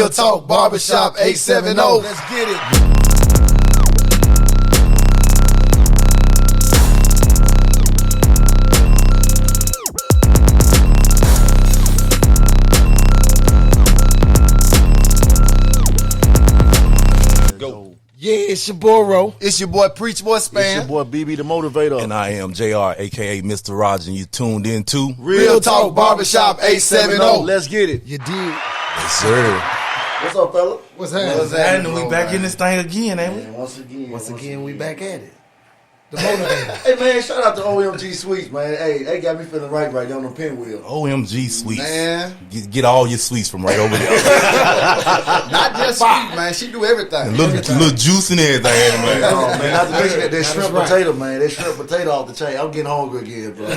Real Talk Barbershop 870. Let's get it. Yeah, it's your boy Ro. It's your boy Preach Boy Spann. It's your boy Bebe the Motivator. And I am JR, aka Mr. Rogers, and you tuned in to Real Talk Barbershop 870. Let's get it. You did. Yes, sir. What's up, fella? What's happening? And we back in this thing again, ain't we? Man, Once again, we back at it. The motivator. Hey, man, shout out to OMG Sweets, man. Hey, they got me feeling right on the pinwheel. OMG Sweets. Man. Get all your sweets from right over there. Not just sweet, man. She do everything. And little juice and everything, man. Oh, man, not to mention that shrimp potato, man. That shrimp potato off the chain. I'm getting hungry again, bro.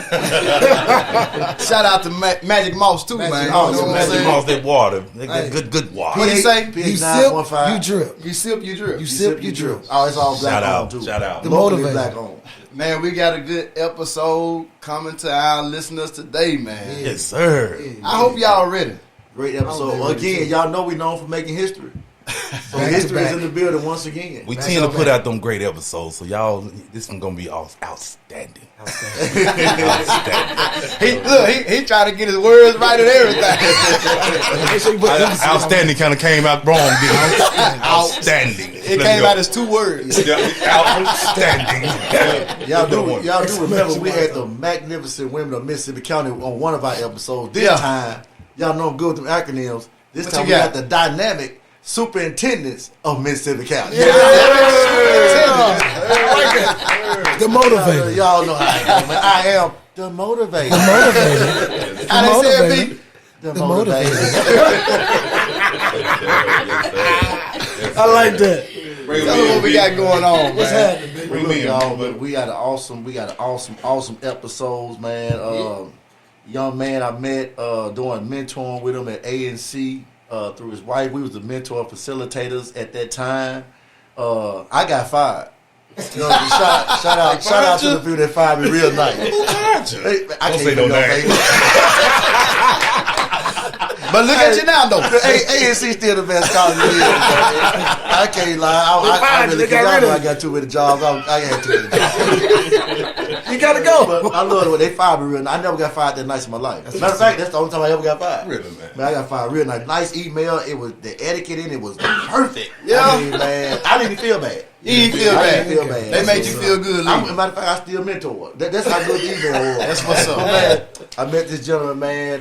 Shout out to Magic Mouse, too, man. Mouse, You know what I'm Magic saying? Mouse, that water. That good water. What do you say? You sip, you drip. You sip, you drip. You sip, you drip. Oh, it's all black Shout on, out, too. shout out. The Locally motivator. black on. Man, we got a good episode coming to our listeners today, man. Yes, sir. I hope y'all ready. Great episode. Again, y'all know we known for making history. So Back to history is back. in the building once again. We tend to put out them great episodes, so y'all, this one gonna be outstanding. He trying to get his words right and everything. Outstanding kind of came out wrong, didn't it? Outstanding. It came out as 2 words. Outstanding. Y'all do remember we had the magnificent women of Mississippi County on one of our episodes. This time, y'all know I'm good with them acronyms. This What time you we got? got the dynamic superintendents of Mississippi County. The motivator. Y'all know how I am, man. I am the motivator. How they say it be? The motivator. I like that. Tell them what we got going on, What's man. happening, baby? Look, y'all, but we got an awesome episodes, man. Young man I met doing mentoring with him at ANC through his wife. We was the mentor facilitators at that time. I got fired. You know, shout out to the people that fired me real nice. Who hired you? Hey, I Don't can't say no do name. But look at you now, though. ANC still the best college in the world, I can't lie. I really, cause I know I got too many jobs. I had too many jobs. You gotta go. But I love it when they fired me real nice. I never got fired that nice in my life. Matter of fact, that's the only time I ever got fired. Really, man. Man, I got fired real nice. Nice email. It was the etiquette in it was perfect. Yeah. I mean, man, I didn't even feel bad. You didn't feel I bad. didn't feel bad. They That's made what's you up. feel good, As a Lee. matter of fact, I still mentor. That's how good the email was. That's what's up. Man, I met this gentleman, man,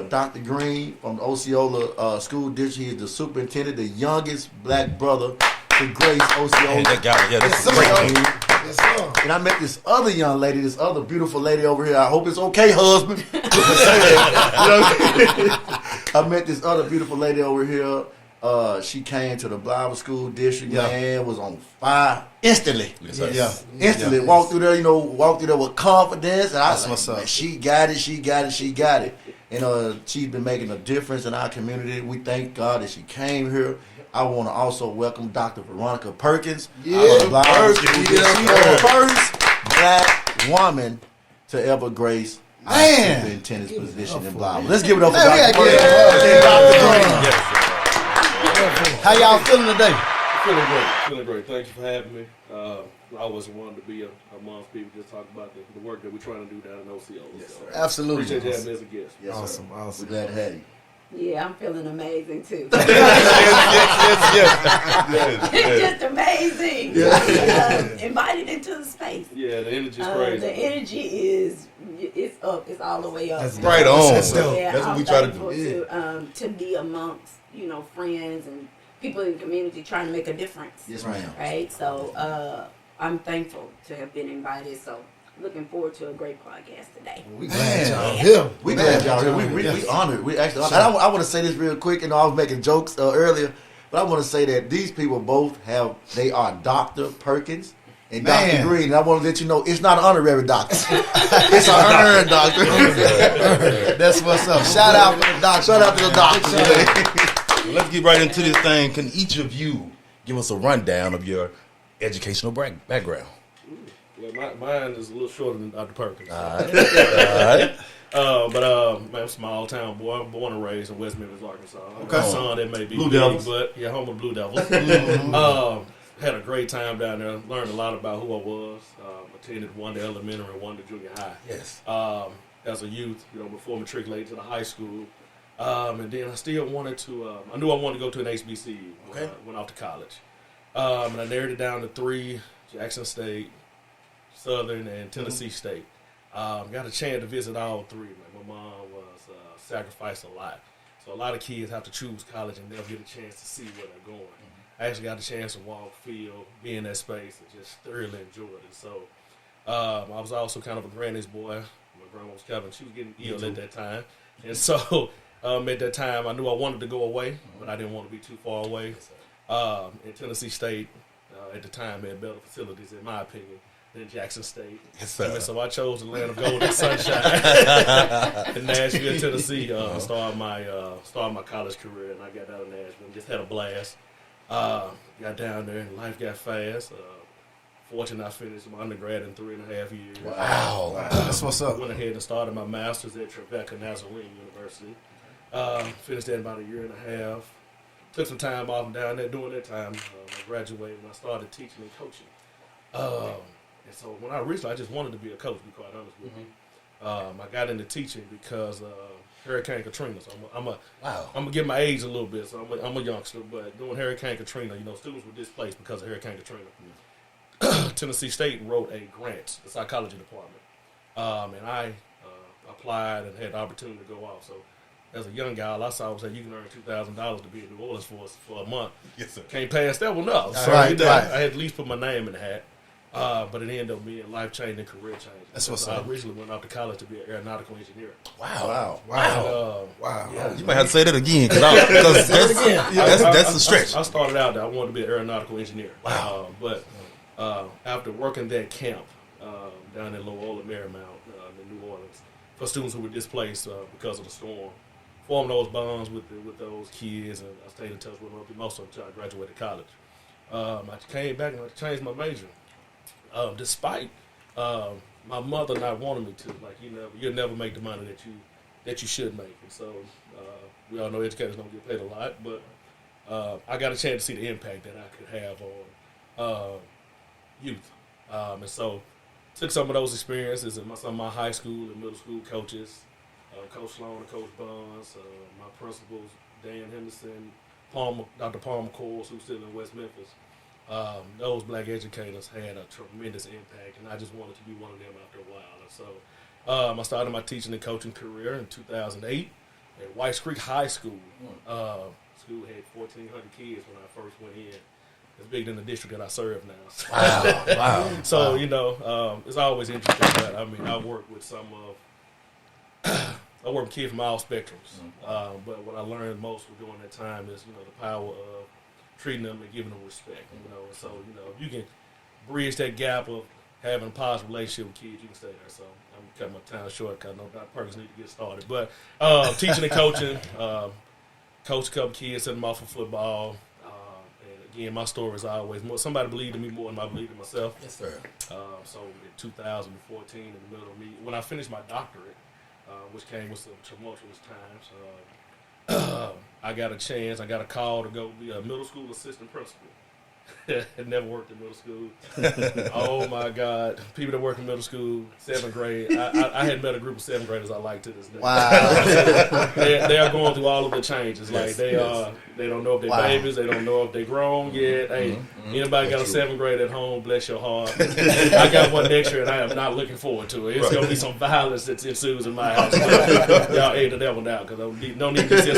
Dr. Green from the Osceola School District. He is the superintendent, the youngest black brother to grace Osceola. That guy, yeah, that's Yes, a great sir. name. Yes, sir. And I met this other young lady, this other beautiful lady over here. I hope it's okay, husband. I met this other beautiful lady over here. She came to the Bible School District, man, was on fire instantly. Yes. Instantly. Walked through there, with confidence. And I was what's like, up. man, she got it. And she's been making a difference in our community. We thank God that she came here. I want to also welcome Dr. Veronica Perkins. Yeah, Perkins. She's the first black woman to ever grace Man. superintendent's position in Blytheville. Let's give it up for Man, we Dr. gotta give Perkins it and Dr. Green. Yes, How y'all feeling today? Feeling great. Thank you for having me. I always wanted to be amongst people, just talk about the work that we're trying to do down in Osceola. So Absolutely. appreciate you having me as a guest. Yes, Awesome, sir. awesome. We're glad to have you. Yeah, I'm feeling amazing too. yes. It's just amazing. Invited into the space. Yeah, the energy's crazy. The energy is it's up. It's all the way up. That's Right on. That's dope. Yeah, That's what I'm we try to thankful do. to be amongst friends and people in the community trying to make a difference. Yes, ma'am. Right. So I'm thankful to have been invited. So looking forward to a great podcast today. We glad y'all here. We glad y'all here. We honored. We actually honored. And I want to say this real quick. I was making jokes earlier, but I want to say that these people both they are Dr. Perkins and Man. Dr. Green. And I want to let you know it's not an honorary doctor. It's an earned doctor. That's what's up. Shout out to the doctor. Shout out to the doctor. Let's get right into this thing. Can each of you give us a rundown of your educational background? Well, mine is a little shorter than Dr. Perkins. All right. Man, I'm a small town boy. I'm born and raised in West Memphis, Arkansas. Okay. My son, that may be Blue big, Devils. but yeah, home of the Blue Devils. Had a great time down there. Learned a lot about who I was. Attended one to elementary and one to junior high. Yes. As a youth, before matriculating to the high school. And then I still wanted to, I knew I wanted to go to an HBCU when I went off to college. And I narrowed it down to 3, Jackson State, Southern, and Tennessee State. Got a chance to visit all 3. My mom was sacrificed a lot. So a lot of kids have to choose college and never get a chance to see where they're going. I actually got a chance to walk, feel, be in that space, and just thoroughly enjoy it. So I was also kind of a granny's boy. My grandma was Kevin. She was getting ill at that time. And so at that time, I knew I wanted to go away, but I didn't want to be too far away. In Tennessee State, at the time, had better facilities, in my opinion, than Jackson State. Yes, sir. And so I chose the land of gold and sunshine in Nashville, Tennessee. Started my college career, and I got out of Nashville and just had a blast. Got down there, and life got fast. Fortunately, I finished my undergrad in 3.5 years. Wow. That's what's up. Went ahead and started my master's at Tribeca Nazarene University. Finished that in about 1.5 years. Took some time off down there. During that time, I graduated and I started teaching and coaching. And so when I just wanted to be a coach, to be quite honest with you. I got into teaching because Hurricane Katrina. So I'm gonna give my age a little bit. So I'm a youngster, but during Hurricane Katrina, students were displaced because of Hurricane Katrina. Tennessee State wrote a grant, the psychology department, and I applied and had the opportunity to go off. So as a young guy, all I saw was that you can earn $2,000 to be in New Orleans for a month. Yes, sir. Can't pass that one up. So Right. I had to at least put my name in the hat. But it ended up being life-changing, career-changing. That's what's so up. I originally went off to college to be an aeronautical engineer. Wow. And, You might have to say that again, because that's a stretch. I started out that I wanted to be an aeronautical engineer. Wow. But after working that camp down in Loyola Marymount in New Orleans for students who were displaced because of the storm, formed those bonds with those kids, and I stayed in touch with them most of them until I graduated college. I came back and I changed my major. Despite my mother not wanting me to, like you'll never make the money that you should make, and so we all know educators don't get paid a lot, but I got a chance to see the impact that I could have on youth, and so took some of those experiences and some of my high school and middle school coaches, Coach Sloan and Coach Bonds, my principals Dan Henderson, Dr. Palmer Coles, who's still in West Memphis. Those black educators had a tremendous impact, and I just wanted to be one of them after a while. And so I started my teaching and coaching career in 2008 at Whites Creek High School. School had 1,400 kids when I first went in. It's bigger than the district that I serve now. Wow. So, it's always interesting. But, I work with I work with kids from all spectrums. But what I learned most during that time is, the power of treating them and giving them respect. So, if you can bridge that gap of having a positive relationship with kids, you can stay there. So I'm cutting my time short because I know Dr. Perkins need to get started. But teaching and coaching, coach a couple kids, set them off for football. And again, my story is always more. Somebody believed in me more than I believed in myself. Yes, sir. So in 2014, in the middle of me, when I finished my doctorate, which came with some tumultuous times, I got a call to go be a middle school assistant principal. Had never worked in middle school. Oh my God. People that work in middle school, 7th grade. I hadn't met a group of 7th graders I like to this day. Wow. They are going through all of the changes. Like they don't know if they're babies, they don't know if they're grown yet. Hey, anybody got a 7th grade at home, bless your heart. I got one next year and I am not looking forward to it. It's gonna be some violence that ensues in my house. Y'all ate the devil now because no need to sit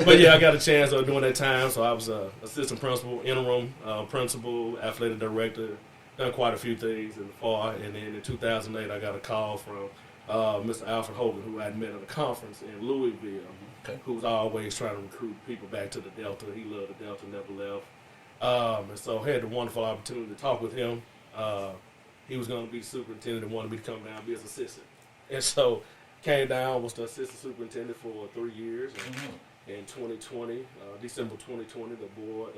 but yeah, I got a chance during that time. So I was assistant principal, interim principal, athletic director, done quite a few things in the FAR. And then in 2008, I got a call from Mr. Alfred Hogan, who I had met at a conference in Louisville, who's always trying to recruit people back to the Delta. He loved the Delta, never left. And so I had the wonderful opportunity to talk with him. He was going to be superintendent and wanted me to come down and be his assistant. And so came down, was the assistant superintendent for 3 years. And in 2020, December 2020, the board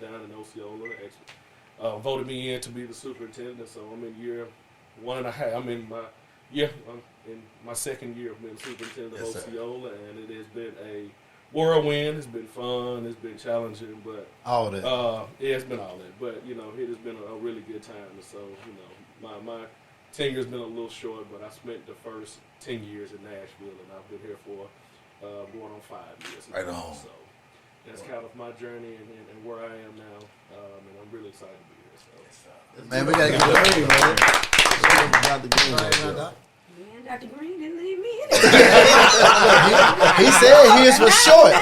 down in Osceola voted me in to be the superintendent. So I'm in year 1.5. I'm in my second year of being superintendent of Osceola, and it has been a whirlwind. It's been fun. It's been challenging, but All that. yeah, it's been all that. But it has been a really good time. And so my tenure's been a little short, but I spent the first 10 years in Nashville, and I've been here for going on 5 years. Right on. So that's kind of my journey and where I am now, and I'm really excited to be here. So. Man, we gotta get the green, man. Got the green right there. Man, Dr. Green didn't leave me in He said his was short.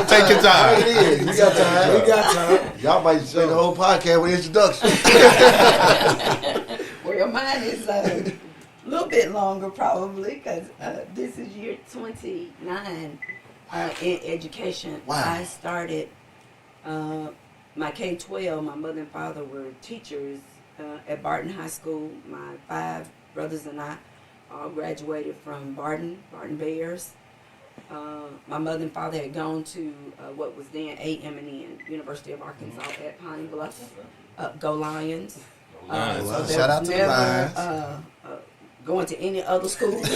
Take your time. Right it is. We got time. We got time. Y'all might say the whole podcast with introduction. Well, mine is a little bit longer probably because this is year 29 in education. Wow. I started my K-12. My mother and father were teachers at Barton High School. My 5 brothers and I all graduated from Barton Bears. My mother and father had gone to what was then A&M, University of Arkansas at Pine Bluff. Go Lions. Well, so shout out to the Lions. Going to any other school. Those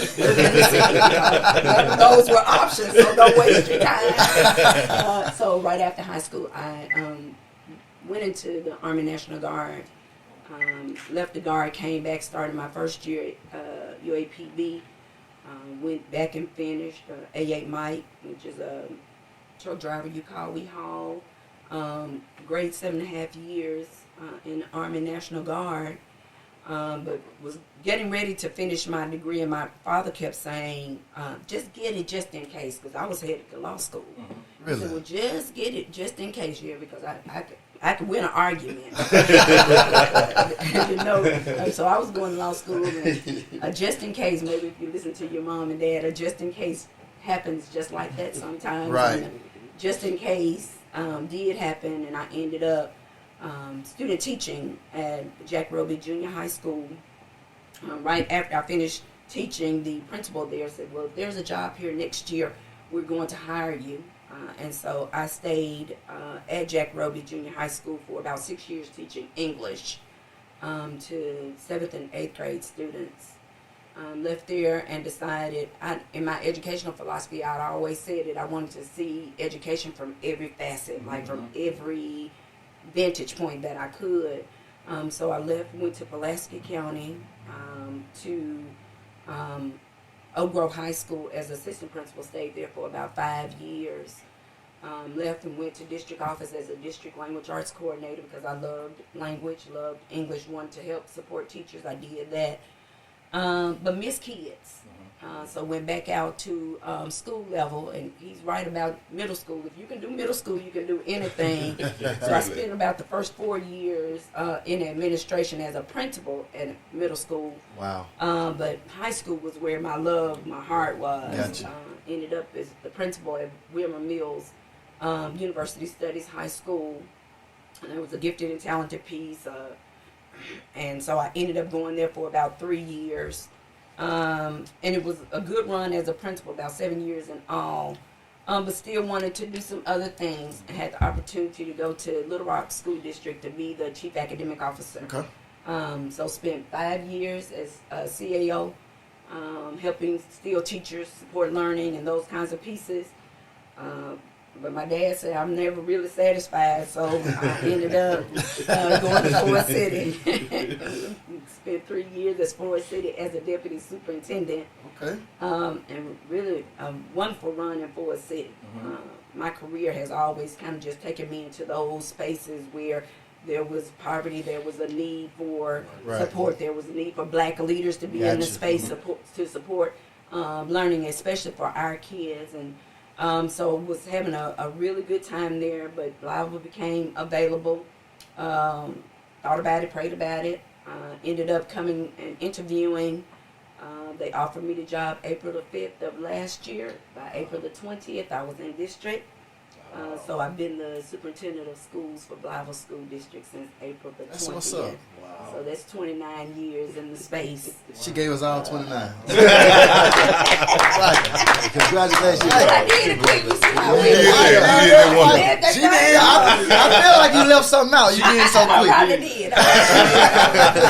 were options, so don't waste your time. So right after high school, I went into the Army National Guard. Left the Guard, came back, started my first year at UAPB. Went back and finished A8 Mike, which is a truck driver you call we haul. Grade 7.5 years in the Army National Guard. But was getting ready to finish my degree, and my father kept saying, just get it just in case, because I was headed to law school. Mm-hmm. Really? He said, well, just get it just in case, yeah, because I could win an argument. So I was going to law school, and just in case, maybe if you listen to your mom and dad, a just in case happens just like that sometimes. Right. And just in case did happen, and I ended up student teaching at Jack Roby Junior High School. Right after I finished teaching, the principal there said, well, if there's a job here next year, we're going to hire you. And so I stayed at Jack Roby Junior High School for about 6 years teaching English to 7th and 8th grade students. Left there and decided, in my educational philosophy, I'd always said that I wanted to see education from every facet, like from every vantage point that I could. So I left, went to Pulaski County to Oak Grove High School as assistant principal, stayed there for about 5 years. Left and went to district office as a district language arts coordinator because I loved language, loved English, wanted to help support teachers. I did that. But missed kids. So went back out to school level, and he's right about middle school. If you can do middle school, you can do anything. So I spent about the first 4 years in administration as a principal at middle school. Wow. But high school was where my love, my heart was. Gotcha. Ended up as the principal at Wilmer Mills University Studies High School. And it was a gifted and talented piece. And so I ended up going there for about 3 years. And it was a good run as a principal, about 7 years in all. But still wanted to do some other things. I had the opportunity to go to Little Rock School District to be the chief academic officer. Okay. So spent 5 years as a CAO, helping still teachers support learning and those kinds of pieces. But my dad said I'm never really satisfied, so I ended up going to Forest City. Spent 3 years at Forest City as a deputy superintendent. Okay. And really a wonderful run in Forest City. My career has always kind of just taken me into those spaces where there was poverty, there was a need for support, there was a need for black leaders to be in the space to support learning, especially for our kids. And so was having a really good time there, but Blytheville became available. Thought about it, prayed about it. Ended up coming and interviewing. They offered me the job April the 5th of last year. By April the 20th, I was in district. So I've been the superintendent of schools for Blytheville School District since April the 20th. That's what's up. Wow. So that's 29 years in the space. She gave us all 29. Right. Congratulations. But I did it quick. You see how we She did. I feel like you left something out. You did it so I quick. probably did.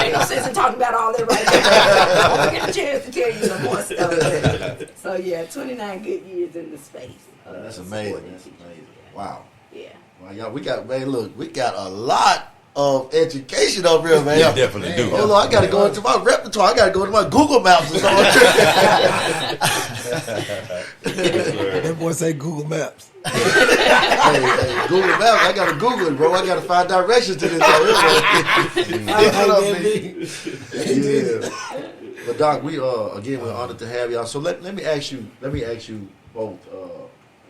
Ain't no sense in talking about all that right now. I get a chance to tell you some more stuff. So yeah, 29 good years in the space. That's amazing. That's amazing. Wow. Yeah. Well, y'all, we got a lot of education over here, man. You definitely do. Hold on, I gotta go into my repertoire. I gotta go to my Google Maps or something. That boy say Google Maps. Hey, Google Maps. I gotta Google it, bro. I gotta find directions to this. Yeah. But Doc, we again we're honored to have y'all. So let me ask you both.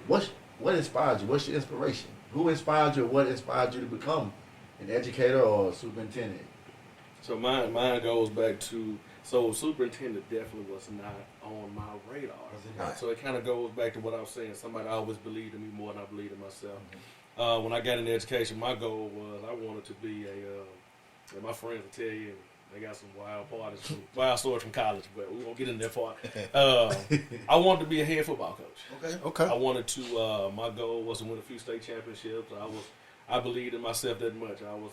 What inspired you? What's your inspiration? Who inspired you? What inspired you to become an educator or a superintendent? So mine goes back to, superintendent definitely was not on my radar. Right. So it kind of goes back to what I was saying. Somebody always believed in me more than I believed in myself. When I got into education, my goal was I wanted to be and my friends will tell you, they got some wild stories from college, but we won't get in that far. I wanted to be a head football coach. Okay. I wanted to, my goal was to win a few state championships. I believed in myself that much. I was,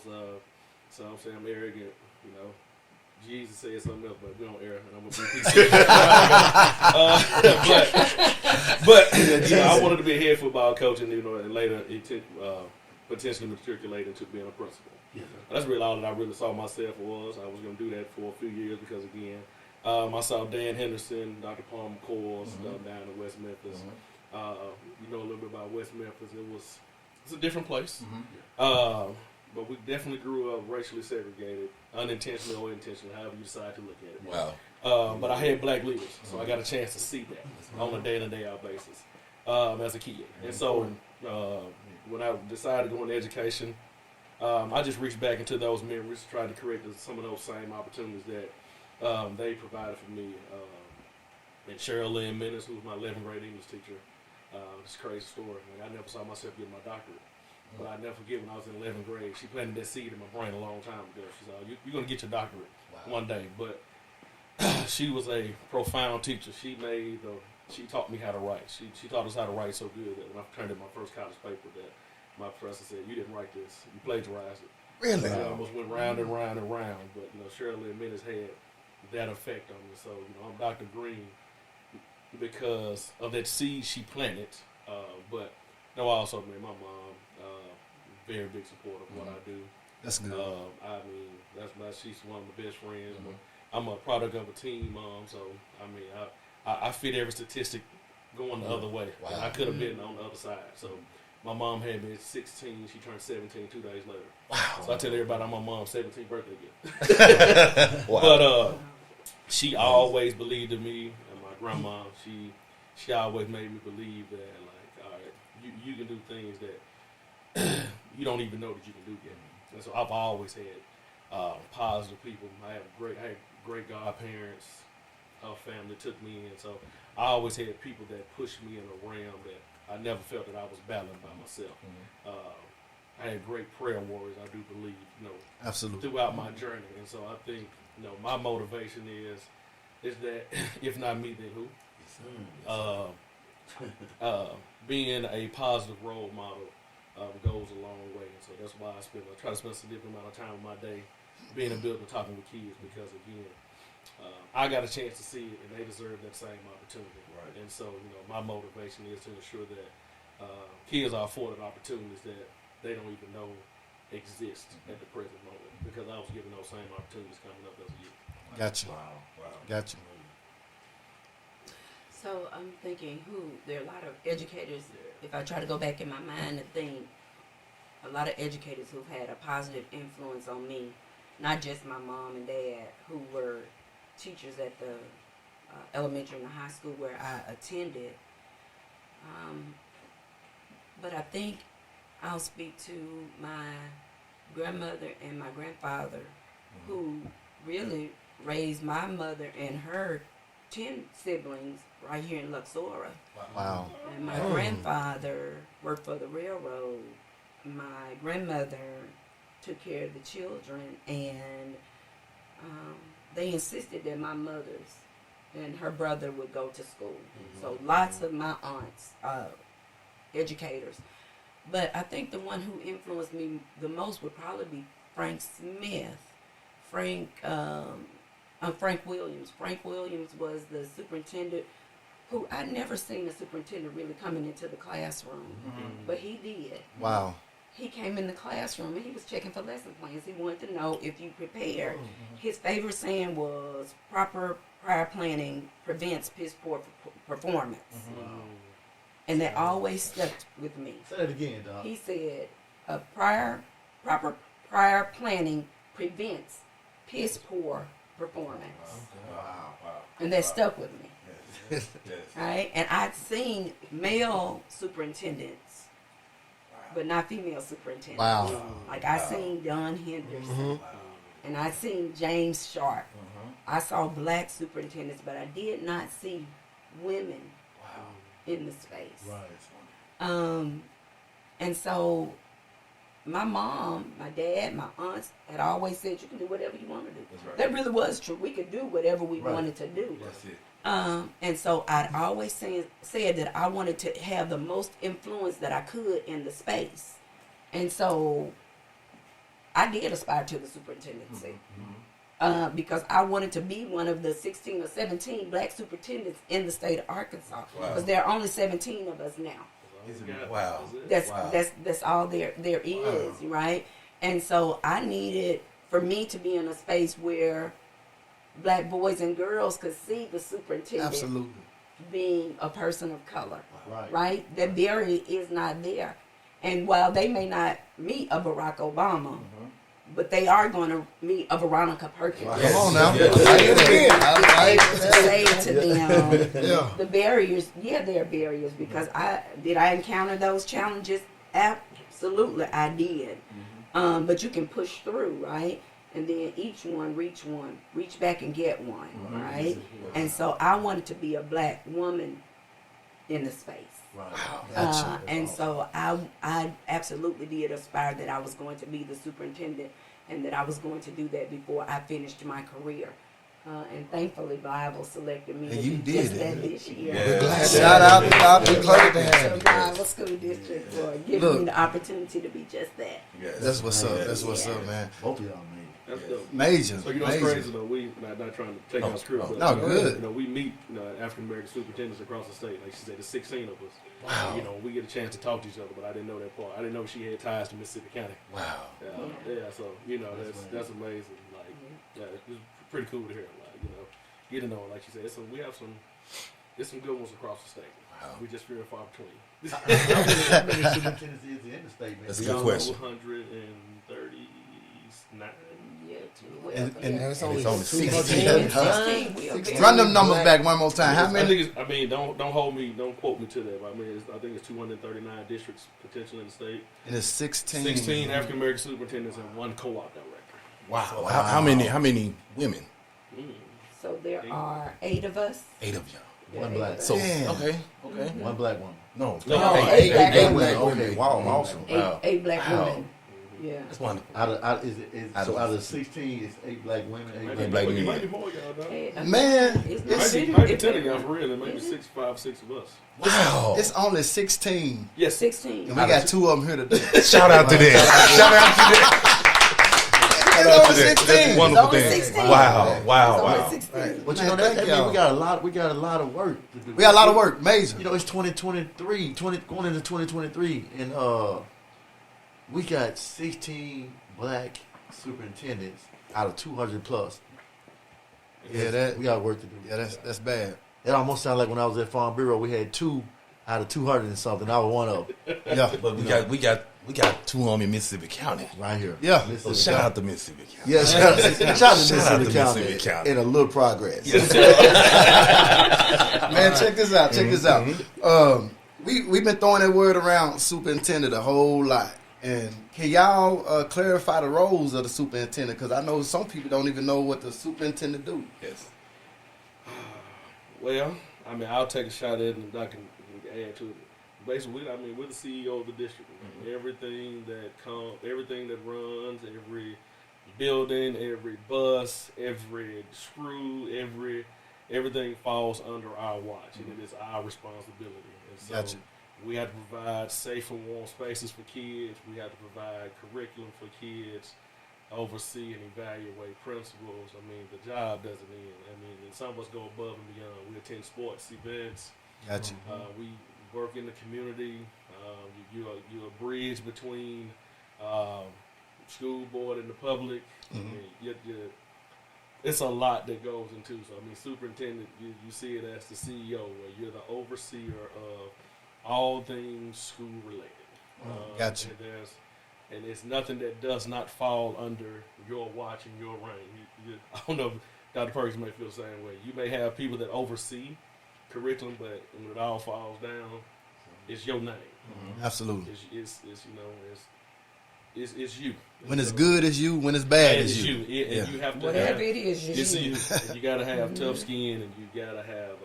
so I'm saying I'm arrogant, you know. Jesus said something else, but we don't err, and I'm going to be but you know, I wanted to be a head football coach, and, you know, and later potentially matriculate into being a principal. Yeah. That's really all that I really saw myself was. I was going to do that for a few years because, again, I saw Dan Henderson, Dr. Palmer Course down in West Memphis. You know a little bit about West Memphis. It's a different place. But we definitely grew up racially segregated, unintentionally or intentionally, however you decide to look at it. Wow. But I had black leaders, so I got a chance to see that on a day-in and day-out basis as a kid. And so when I decided to go into education, I just reached back into those memories, tried to create some of those same opportunities that they provided for me. And Cheryl Lynn Menace, who was my 11th grade English teacher, it's a crazy story. Like, I never saw myself getting my doctorate. But I never forget when I was in 11th grade, she planted that seed in my brain a long time ago. She said, you're going to get your doctorate one day. But she was a profound teacher. She taught me how to write. She taught us how to write so good that when I turned in my first college paper that my professor said, you didn't write this, you plagiarized it. Really? I almost went round and round and round. But, you know, Shirley and Menace had that effect on me. So, you know, I'm Dr. Green because of that seed she planted. But no, also, man, my mom, very big supporter of what I do. That's good. I mean, she's one of my best friends. I'm a product of a teen mom, so I mean, I fit every statistic going the other way. Wow. And I could have been on the other side. So my mom had me at 16. She turned 17 2 days later. Wow. So I tell everybody I'm my mom's 17th birthday gift. Wow. But she always believed in me, and my grandma, she always made me believe that, like, all right, you can do things that you don't even know that you can do yet. And so I've always had positive people. I had great godparents. Her family took me in. So I always had people that pushed me in a realm that I never felt that I was battling by myself. I had great prayer warriors, I do believe, you know, Absolutely. throughout my journey. And so I think, you know, my motivation is that if not me, then who? Being a positive role model goes a long way, and so that's why I try to spend a significant amount of time of my day being in a building talking with kids, because again, I got a chance to see it, and they deserve that same opportunity. Right. And so, you know, my motivation is to ensure that kids are afforded opportunities that they don't even know exist at the present moment, because I was given those same opportunities coming up as a youth. Gotcha. Wow. Gotcha. So I'm thinking, there are a lot of educators, if I try to go back in my mind and think, a lot of educators who've had a positive influence on me, not just my mom and dad, who were teachers at the elementary and the high school where I attended. But I think I'll speak to my grandmother and my grandfather, who really raised my mother and her 10 siblings right here in Luxora. Wow. And my grandfather worked for the railroad. My grandmother took care of the children, and they insisted that my mothers and her brother would go to school. So lots of my aunts, educators. But I think the one who influenced me the most would probably be Frank Smith. Frank Williams. Frank Williams was the superintendent who I'd never seen a superintendent really coming into the classroom, but he did. Wow. He came in the classroom and he was checking for lesson plans. He wanted to know if you prepared. His favorite saying was, proper prior planning prevents piss poor performance. And that always stuck with me. Say that again, dog. He said, proper prior planning prevents piss poor performance. Wow. And that stuck with me. Yes. Right? And I'd seen male superintendents, but not female superintendents. Wow. Like I seen Don Henderson, and I seen James Sharp. I saw black superintendents, but I did not see women in the space. Right. And so my mom, my dad, my aunts had always said you can do whatever you want to do. That's right. That really was true. We could do whatever we Right. wanted to do. That's it. And so I'd always said that I wanted to have the most influence that I could in the space. And so I did aspire to the superintendency. Because I wanted to be one of the 16 or 17 black superintendents in the state of Arkansas. Because there are only 17 of us now. Wow. That's all there is, right? And so I needed for me to be in a space where black boys and girls could see the superintendent Absolutely. being a person of color, Right. right? That barrier is not there. And while they may not meet a Barack Obama, but they are going to meet a Veronica Perkins. Come on now. To say to them, Yeah. the barriers, there are barriers because I encounter those challenges? Absolutely, I did. But you can push through, right? And then each one, reach back and get one, right? And so I wanted to be a black woman in the space. Right. And so I absolutely did aspire that I was going to be the superintendent and that I was going to do that before I finished my career. And thankfully, Bible selected me And to you do did just it. that this year. Yeah. Glad Shout out to God. Be glad to have So you. Bible School District for giving Look. me the opportunity to be just that. Yes. That's what's up. That's what's up, man. Both of y'all made That's dope. Major. So you know, it's Major. crazy though. We not trying to take our script, but No, good. You know, we meet African American superintendents across the state. Like she said, there's 16 of us. Wow. You know, we get a chance to talk to each other, but I didn't know that part. I didn't know she had ties to Mississippi County. Wow. Yeah. So you know, that's amazing. Like, it's pretty cool to hear. Like, you know, get to know. Like she said, there's some good ones across the state. We just few and far between. How many superintendents is in the state, man? That's a good question. 139. And it's only only 16. Run them numbers back one more time. How I many? think it's, I mean, don't hold me, don't quote me to that. But I mean, I think it's 239 districts potentially in the state. And it's 16. 16 African American superintendents and one co-op director. Wow. How many women? So there are 8 of us. 8 of y'all. One black. So Damn. okay. One black woman. No. No, eight black Eight women. black. Okay. Wow. Awesome. Eight black Wow. women. Yeah. That's wonderful. Out of 16, it's 8 black women. Maybe, black it men. might be more y'all, dog. Man, It's Might be 10 of y'all for real, and maybe Is it? 6 of us. Wow. it's only 16. Yes, 16. And we got 2 of them here today. Shout out to them. Shout out to them. Shout out to them. 16. That's a wonderful It's only thing. 16. Wow. It's Wow. only Wow. 16. But you Man, know that thank means y'all. we got a lot of work to do. We got a lot of work. Major. You know, it's 2023, going into 2023, and we got 16 black superintendents out of 200 plus. Yeah, We got work to do. Yeah, that's bad. It almost sounded like when I was at Farm Bureau, we had 2 out of 200 and something. I was one of them. Yeah. But we got 2 of them in Mississippi County. Right here. Yeah. So Mississippi shout County. out to Mississippi County. Yeah, shout out to Shout out to Mississippi Mississippi County. County. In a little progress. Man, check this out. Check this out. We've been throwing that word around superintendent a whole lot. And can y'all clarify the roles of the superintendent? Because I know some people don't even know what the superintendent do. Yes. well, I mean, I'll take a shot at it and I can add to it. Basically, we're the CEO of the district. Everything that runs, every building, every bus, every screw, everything falls under our watch, and it is our responsibility. And so Gotcha. we have to provide safe and warm spaces for kids. We have to provide curriculum for kids, oversee and evaluate principals. I mean, the job doesn't end. I mean, and some of us go above and beyond. We attend sports events. Gotcha. We work in the community. You're a bridge between school board and the public. I mean, it's a lot that goes into. So I mean, superintendent, you see it as the CEO, where you're the overseer of all things school related. Gotcha. And it's nothing that does not fall under your watch and your reign. I don't know if Dr. Perkins may feel the same way. You may have people that oversee curriculum, but when it all falls down, it's your name. Absolutely. It's you. When it's good, it's you. When it's bad, it's you. And you have to Whatever have, it is, it's you. you. And you got to have tough skin, and you got to have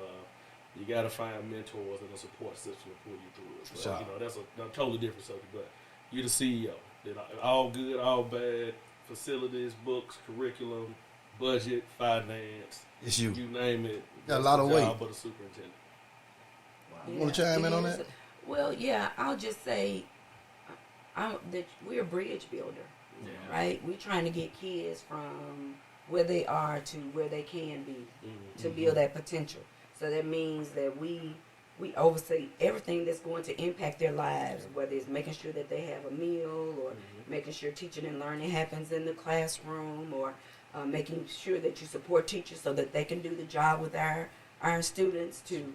you got to find mentors and a support system to pull you through it. But, Sure. that's a totally different subject. But you're the CEO. All good, all bad, facilities, books, curriculum, budget, finance. It's you. You name it. Got a lot of weight. But a superintendent. You want to chime in on it is. that? Well, yeah, I'll just say that we're a bridge builder, right? We're trying to get kids from where they are to where they can be to build that potential. So that means that we oversee everything that's going to impact their lives, whether it's making sure that they have a meal or making sure teaching and learning happens in the classroom or making sure that you support teachers so that they can do the job with our students too.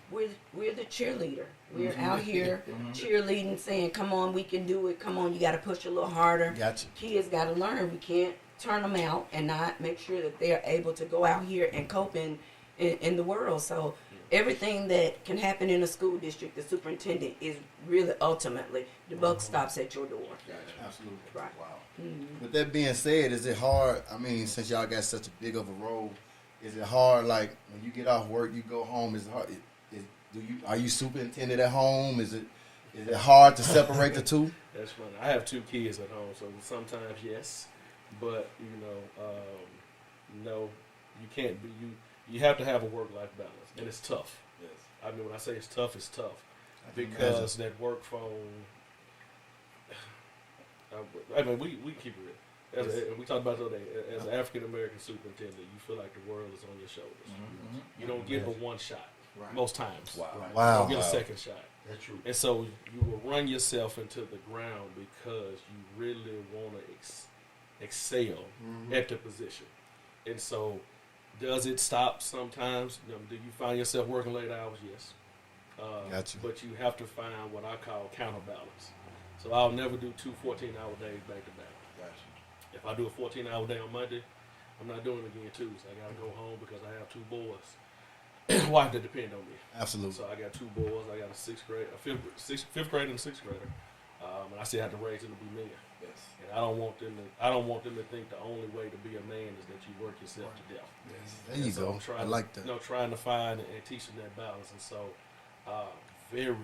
We're the cheerleader. We're out here cheerleading, saying, come on, we can do it. Come on, you got to push a little harder. Gotcha. Kids got to learn. We can't turn them out and not make sure that they're able to go out here and cope in the world. So everything that can happen in a school district, the superintendent is really ultimately, the buck stops at your door. Absolutely. Right. Wow. With that being said, is it hard? I mean, since y'all got such a big of a role, is it hard? Like when you get off work, you go home. Is it hard? Are you superintendent at home? Is it hard to separate the two? That's funny. I have 2 kids at home, so sometimes yes, but no, you can't be you. You have to have a work-life balance, and it's tough. Yes. I mean, when I say it's tough because that work phone. I mean, we keep it real. We talked about the other day. As an African American superintendent, you feel like the world is on your shoulders. You don't get but one shot most times. Wow. Wow. You don't get a second shot. That's true. And so you will run yourself into the ground because you really want to excel at the position. And so, does it stop sometimes? Do you find yourself working late hours? Yes. Gotcha. But you have to find what I call counterbalance. So I'll never do 2 14-hour days back to back. Gotcha. If I do a 14-hour day on Monday, I'm not doing it again Tuesday. I got to go home because I have 2 boys. Wife that depend on me. Absolutely. So I got 2 boys. I got a fifth grader and a 6th grader, and I still have to raise them to be men. Yes. And I don't want them to think the only way to be a man is that you work yourself to death. Yes. There you So go. I'm trying I like that. trying to find and teach them that balance, and so very,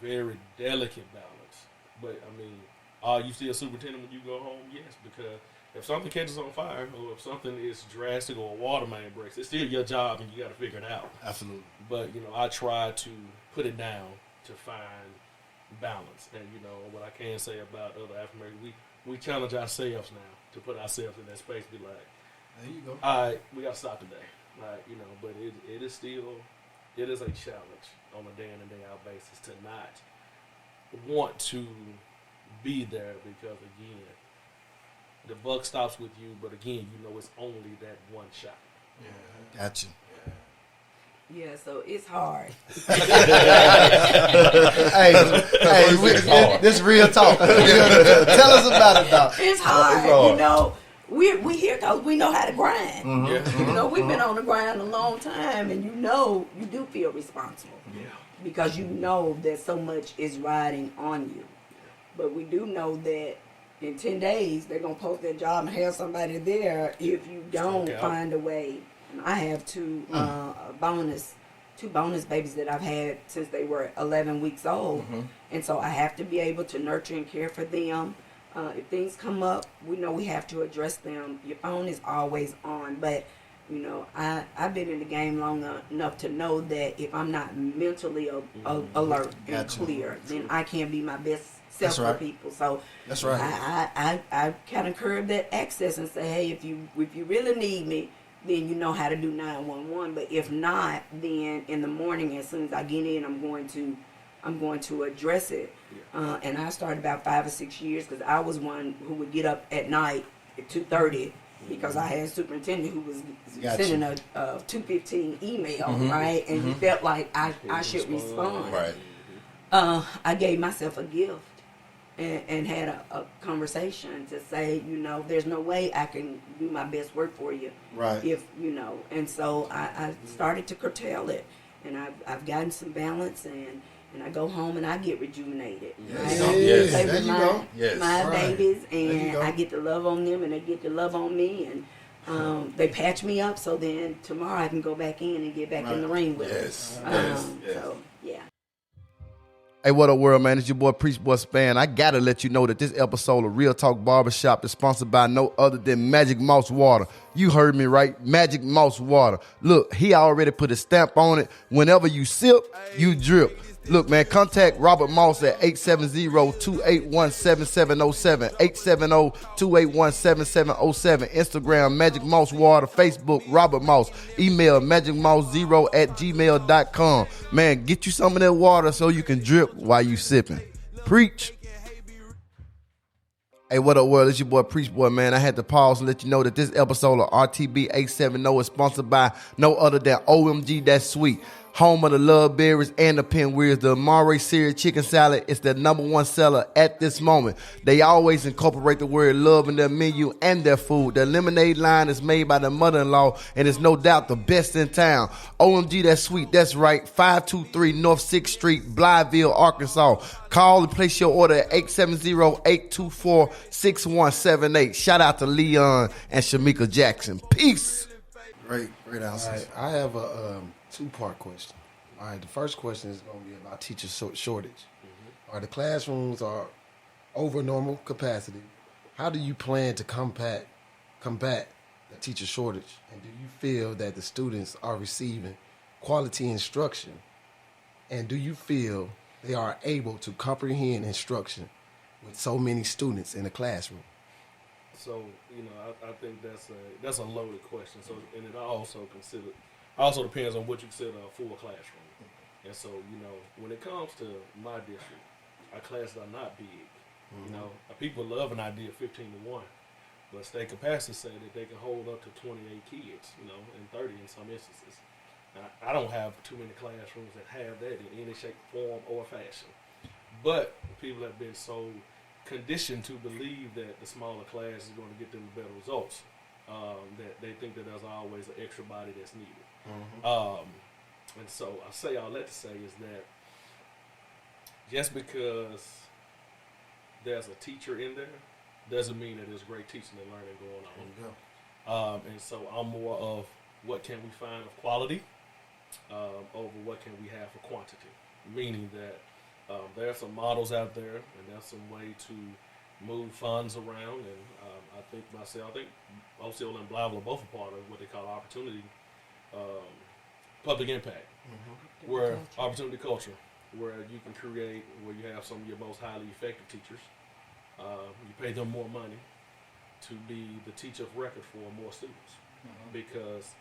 very delicate balance. But I mean, are you still superintendent when you go home? Yes, because if something catches on fire or if something is drastic or a water main breaks, it's still your job and you got to figure it out. Absolutely. But I try to put it down to find balance. And what I can say about other African Americans, we challenge ourselves now to put ourselves in that space. Be like, There you go. all right, we got to stop today. Like but it is a challenge on a day in and day out basis to not want to be there because again, the buck stops with you, but again, it's only that one shot. Yeah. Gotcha. Yeah, so it's hard. This real talk. Tell us about it, Doc. It's hard. We here because we know how to grind. Yeah. We've been on the grind a long time, and you do feel responsible. Yeah. Because you know that so much is riding on you. But we do know that in 10 days, they're going to post their job and have somebody there if you don't find a way. And I have 2 bonus babies that I've had since they were 11 weeks old. And so I have to be able to nurture and care for them. If things come up, we know we have to address them. Your phone is always on, but You know, I've been in the game long enough to know that if I'm not mentally alert and clear, then I can't be my best self for people. So that's right. I kind of curb that access and say, hey, if you really need me, then you know how to do 911. But if not, then in the morning, as soon as I get in, I'm going to address it. And I started about 5 or 6 years because I was one who would get up at night at 2:30 because I had a superintendent who was sending a 2:15 email, right? And he felt like I should respond. Right. I gave myself a gift and had a conversation to say, you know, there's no way I can do my best work for you. Right. If, you know, and so I started to curtail it. And I've gotten some balance, and I go home and I get rejuvenated. Yes. Right? Yes. Play There with you my, go. Yes. my Right. babies, There you and go. I get to love on them, and they get to love on me, and they patch me up, so then tomorrow I can go back in and get back in the ring with Yes. them. Yes. So, yeah. Hey, what up, world, man? It's your boy, Preach Boy Spann. I gotta let you know that this episode of Real Talk Barbershop is sponsored by no other than Magic Mouse Water. You heard me right, Magic Mouse Water. Look, he already put a stamp on it. Whenever you sip, you drip. Look, man, contact Robert Moss at 870-281-7707, 870-281-7707, Instagram, Magic Mouse Water, Facebook, Robert Moss, email magicmouse0@gmail.com. Man, get you some of that water so you can drip while you sipping. Preach. Hey, what up, world? It's your boy, Preach Boy, man. I had to pause and let you know that this episode of RTB 870 is sponsored by no other than OMG That's Sweet, home of the Love Berries and the Pinwheels. The Amare Series Chicken Salad is the #1 seller at this moment. They always incorporate the word love in their menu and their food. Their lemonade line is made by their mother-in-law and is no doubt the best in town. OMG That's Sweet, that's right, 523 North 6th Street, Blytheville, Arkansas. Call and place your order at 870-824-6178. Shout out to Leon and Shamika Jackson. Peace. Great All answers. right, I have a two-part question. All right, the first question is going to be about teacher shortage. Are the classrooms are over normal capacity? How do you plan to combat the teacher shortage? And do you feel that the students are receiving quality instruction? And do you feel they are able to comprehend instruction with so many students in the classroom? So, you know, I think that's a loaded question. So, and it also depends on what you consider a full classroom. And so, you know, when it comes to my district, our classes are not big. You know, people love an idea of 15 to 1, but state capacity say that they can hold up to 28 kids, you know, and 30 in some instances. Now, I don't have too many classrooms that have that in any shape, form, or fashion. But people have been so conditioned to believe that the smaller class is going to get them better results, that they think that there's always an extra body that's needed. And so I say all that to say is that just because there's a teacher in there doesn't mean that there's great teaching and learning going on. And so I'm more of what can we find of quality over what can we have for quantity, meaning that there are some models out there, and there's some way to move funds around. And I think Osceola and Blytheville are both a part of what they call opportunity, public impact, where opportunity culture, where you can create, where you have some of your most highly effective teachers. You pay them more money to be the teacher of record for more students, because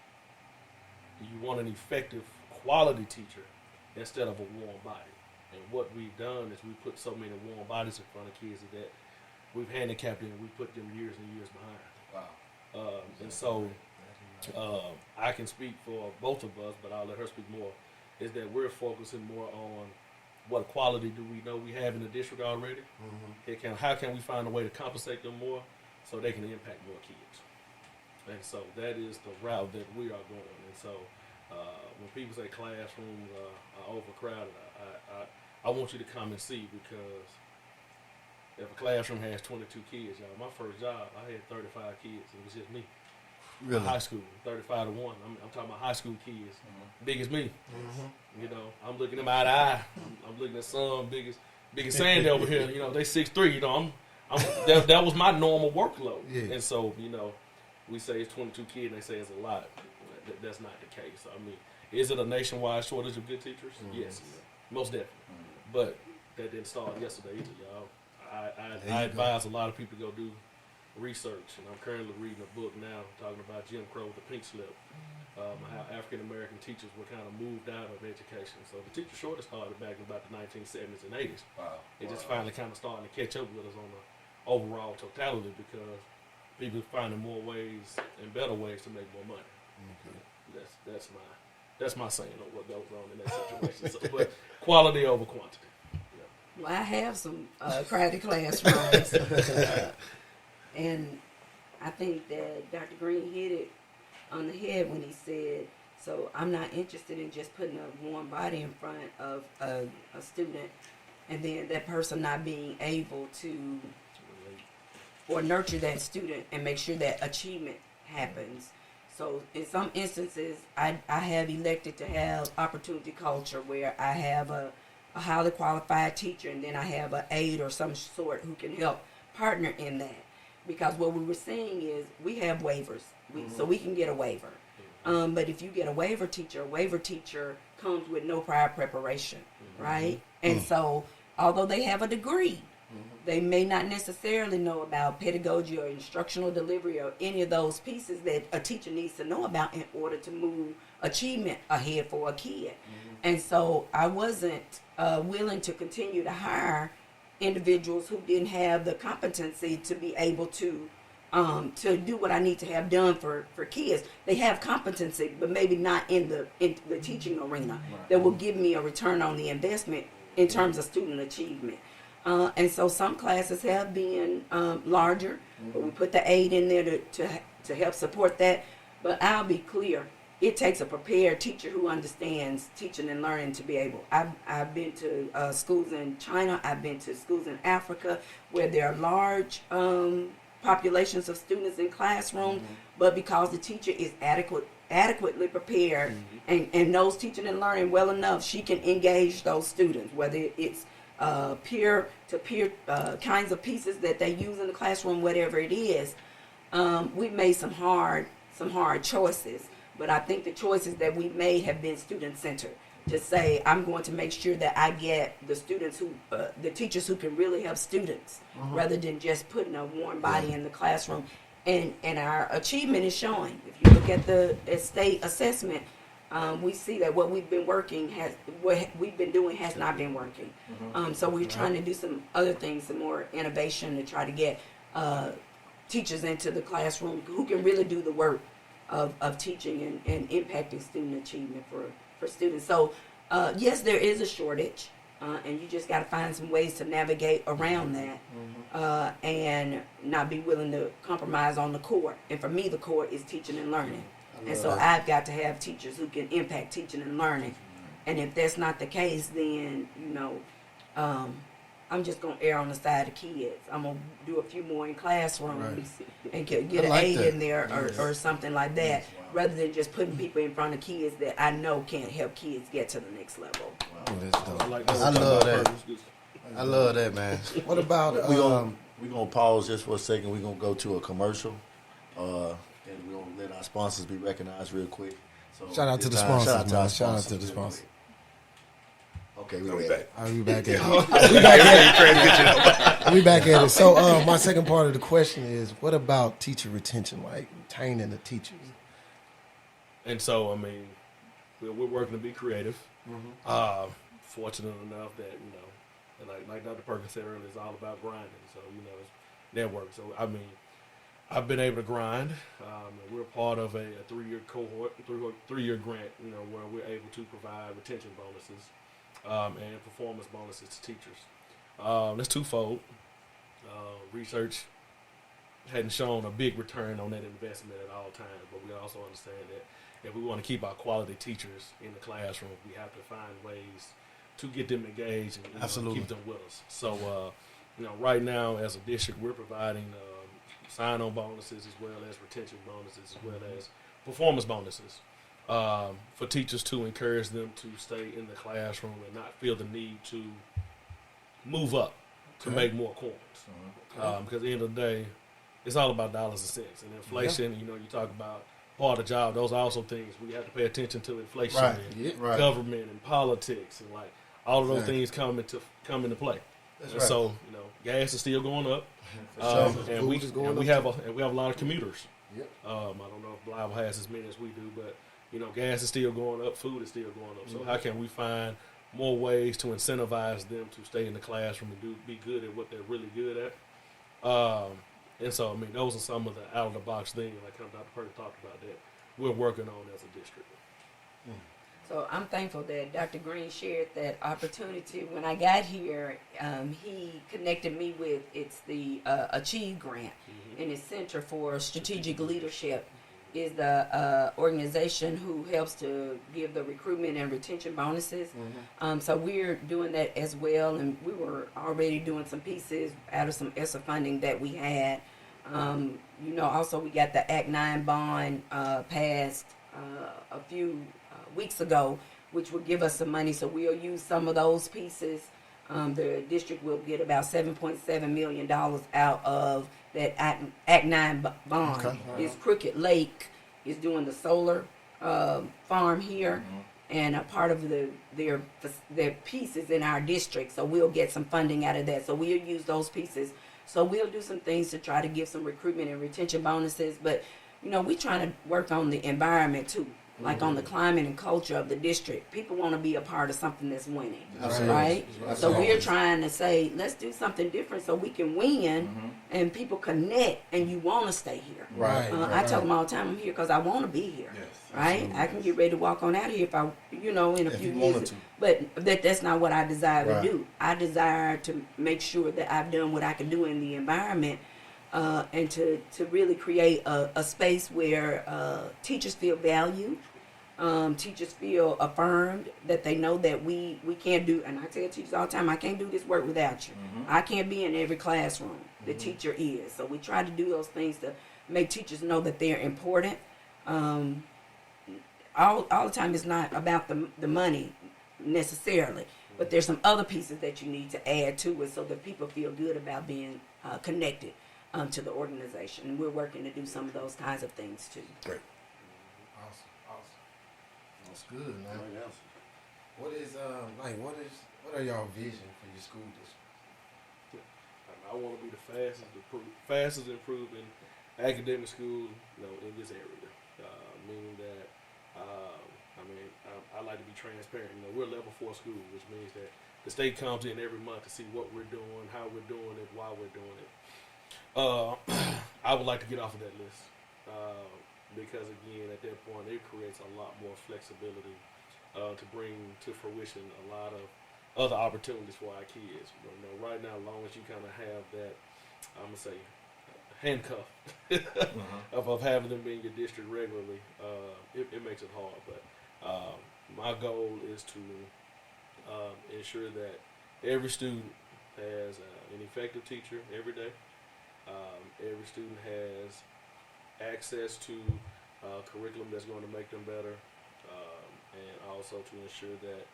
you want an effective quality teacher instead of a warm body. And what we've done is we put so many warm bodies in front of kids that we've handicapped them and we put them years and years behind. Wow. And so I can speak for both of us, but I'll let her speak more, is that we're focusing more on what quality do we know we have in the district already. How can we find a way to compensate them more so they can impact more kids? And so that is the route that we are going. And so when people say classrooms are overcrowded, I want you to come and see, because if a classroom has 22 kids, y'all, my first job, I had 35 kids. It was just me. Really? High school, 35 to 1. I'm talking about high school kids, big as me. You know, I'm looking them eye to eye. I'm looking at some big as Sandy over here. You know, they 6'3". You know, that was my normal workload. And so, you know, we say it's 22 kids, and they say it's a lot. that's not the case. I mean, is it a nationwide shortage of good teachers? Yes, most definitely. But that didn't start yesterday either, y'all. I advise a lot of people to go do research, and I'm currently reading a book now talking about Jim Crow with the pink slip, how African American teachers were kind of moved out of education. So the teacher shortage started back in about the 1970s and 80s. Wow. It just finally kind of starting to catch up with us on the overall totality because people finding more ways and better ways to make more money. That's my saying on what goes on in that situation. So, but quality over quantity. Well, I have some crowded classrooms, and I think that Dr. Green hit it on the head when he said, so I'm not interested in just putting a warm body in front of a student and then that person not being able to or nurture that student and make sure that achievement happens. So in some instances, I have elected to have opportunity culture where I have a highly qualified teacher and then I have an aide or some sort who can help partner in that. Because what we were saying is we have waivers, so we can get a waiver. But if you get a waiver teacher comes with no prior preparation, right? And so although they have a degree, they may not necessarily know about pedagogy or instructional delivery or any of those pieces that a teacher needs to know about in order to move achievement ahead for a kid. And so I wasn't willing to continue to hire individuals who didn't have the competency to be able to do what I need to have done for kids. They have competency, but maybe not in the teaching arena that will give me a return on the investment in terms of student achievement. And so some classes have been larger, but we put the aid in there to help support that. But I'll be clear, it takes a prepared teacher who understands teaching and learning to be able. I've been to schools in China, I've been to schools in Africa where there are large populations of students in classrooms, but because the teacher is adequately prepared and knows teaching and learning well enough, she can engage those students, whether it's peer-to-peer kinds of pieces that they use in the classroom, whatever it is. We've made some hard choices, but I think the choices that we've made have been student-centered. To say, I'm going to make sure that I get the students the teachers who can really help students, rather than just putting a warm body in the classroom. And our achievement is showing. If you look at the state assessment, we see that what we've been doing has not been working. So we're trying to do some other things, some more innovation to try to get teachers into the classroom who can really do the work of teaching and impacting student achievement for students. So yes, there is a shortage, and you just got to find some ways to navigate around that, and not be willing to compromise on the core. And for me, the core is teaching and learning. And so I've got to have teachers who can impact teaching and learning. And if that's not the case, then, I'm just going to err on the side of kids. I'm going to do a few more in classrooms and get an aide in there or something like that, rather than just putting people in front of kids that I know can't help kids get to the next level. I love that. I love that, man. What about We're gonna pause just for a second. We're gonna go to a commercial, and we're gonna let our sponsors be recognized real quick. So shout out to the sponsors, man. Shout out to the sponsors. Okay, we're back. I'll be back at it. We back at it. So my second part of the question is, what about teacher retention, like retaining the teachers? And so, I mean, we're working to be creative. Fortunate enough that, and like Dr. Perkins said earlier, it's all about grinding. So, it's network. So, I mean, I've been able to grind. We're part of a 3-year cohort, 3-year grant, where we're able to provide retention bonuses and performance bonuses to teachers. That's twofold. Research hadn't shown a big return on that investment at all times, but we also understand that if we want to keep our quality teachers in the classroom, we have to find ways to get them engaged and keep them with us. So, right now as a district, we're providing sign-on bonuses as well as retention bonuses as well as performance bonuses for teachers to encourage them to stay in the classroom and not feel the need to move up to make more coins. Because at the end of the day, it's all about dollars and cents. And inflation, you talk about part of the job. Those are also things we have to pay attention to: inflation, Right. and Yeah. Right. government, and politics, and like all of those Exactly. things come into play. That's And right. so gas is still going up, sure. and we Food is going and we up, have a lot of commuters. Yep. I don't know if Blytheville has as many as we do, but gas is still going up, food is still going up. So how can we find more ways to incentivize them to stay in the classroom and be good at what they're really good at? And so, I mean, those are some of the out of the box things, like Dr. Perkins talked about, that we're working on as a district. So I'm thankful that Dr. Green shared that opportunity. When I got here, he connected me with the Achieve Grant, and it's Center for Strategic Leadership is the organization who helps to give the recruitment and retention bonuses. So we're doing that as well, and we were already doing some pieces out of some ESSA funding that we had. Also we got the Act 9 bond passed a few weeks ago, which will give us some money. So we'll use some of those pieces. The district will get about $7.7 million out of that Act 9 bond. Okay. Is Crooked Lake is doing the solar farm here, and a part of their pieces in our district. So we'll get some funding out of that. So we'll use those pieces. So we'll do some things to try to give some recruitment and retention bonuses. But we're trying to work on the environment too. Like on the climate and culture of the district. People want to be a part of something that's winning, right? So we're trying to say, let's do something different so we can win and people connect and you want to stay here. Right. I tell them all the time, I'm here because I want to be here, right? I can get ready to walk on out of here if I, in a few you wanted years. to. But that's not what I desire Right. to do. I desire to make sure that I've done what I can do in the environment and to really create a space where teachers feel valued, teachers feel affirmed, that they know that we can't do, and I tell teachers all the time, I can't do this work without you. I can't be in every classroom. The teacher is. So we try to do those things to make teachers know that they're important. All the time it's not about the money necessarily, but there's some other pieces that you need to add to it so that people feel good about being connected to the organization. And we're working to do some of those kinds of things too. Great. Awesome. That's good, man. What are y'all vision for your school district? I want to be the fastest improving academic school, in this area. Meaning that, I like to be transparent. We're a level 4 school, which means that the state comes in every month to see what we're doing, how we're doing it, why we're doing it. I would like to get off of that list because, again, at that point, it creates a lot more flexibility to bring to fruition a lot of other opportunities for our kids. Right now, as long as you kind of have that, I'm gonna say, handcuff of having them be in your district regularly, it makes it hard. But my goal is to ensure that every student has an effective teacher every day. Every student has access to curriculum that's going to make them better, and also to ensure that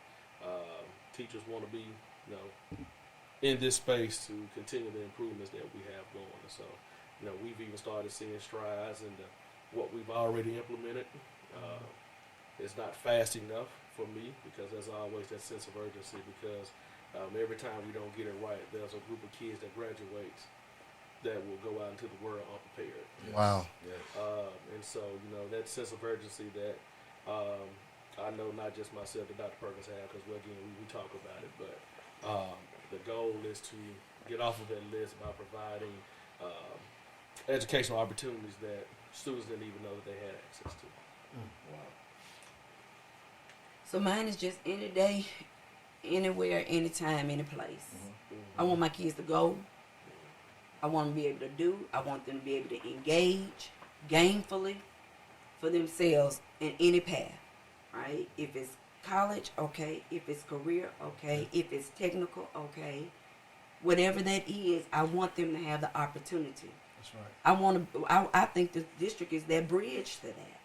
teachers want to be, in this space to continue the improvements that we have going. And so, we've even started seeing strides into what we've already implemented. It's not fast enough for me because there's always that sense of urgency because every time we don't get it right, there's a group of kids that graduates that will go out into the world unprepared. Wow. And so, that sense of urgency that I know not just myself, but Dr. Perkins have, because, again, we talk about it, but the goal is to get off of that list by providing educational opportunities that students didn't even know that they had access to. So mine is just any day, anywhere, anytime, any place. I want my kids to go. I want them to be able to do. I want them to be able to engage gainfully for themselves in any path, right? If it's college, okay. If it's career, okay. If it's technical, okay. Whatever that is, I want them to have the opportunity. That's right. I think the district is that bridge to that,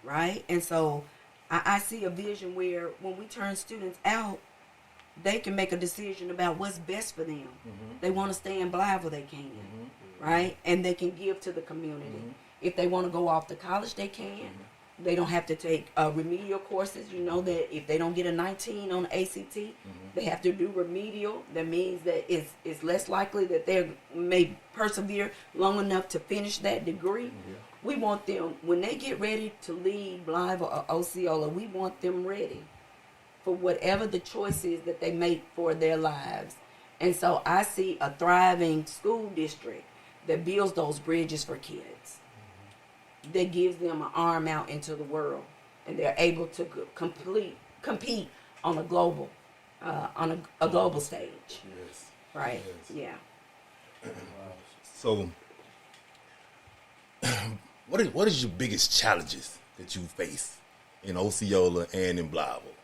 right? And so I see a vision where when we turn students out, they can make a decision about what's best for them. They want to stay in Blytheville, they can, right? And they can give to the community. If they want to go off to college, they can. They don't have to take remedial courses. You know that if they don't get a 19 on the ACT, they have to do remedial. That means that it's less likely that they may persevere long enough to finish that degree. We want them, when they get ready to leave Blytheville or Osceola, we want them ready for whatever the choice is that they make for their lives. And so I see a thriving school district that builds those bridges for kids, that gives them an arm out into the world, and they're able to compete on a global global stage. Yes. Right. Yes. Yeah. So, what is your biggest challenges that you face in Osceola and in Blytheville?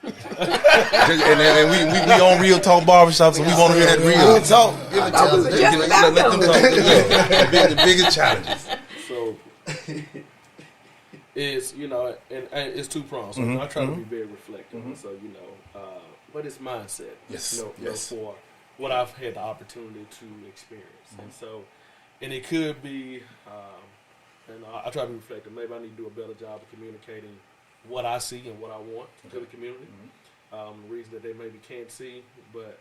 and we on Real Talk Barbershop, so we want to hear that real talk. Give it to us. Let them talk. The biggest challenges. So it's, you know, and it's two prongs. So I try to be very reflective. So, you know, but it's mindset. Yes. You know, Yes. for what I've had the opportunity to experience. And so, and it could be, and I try to be reflective. Maybe I need to do a better job of communicating what I see and what I want to the community. The reason that they maybe can't see, but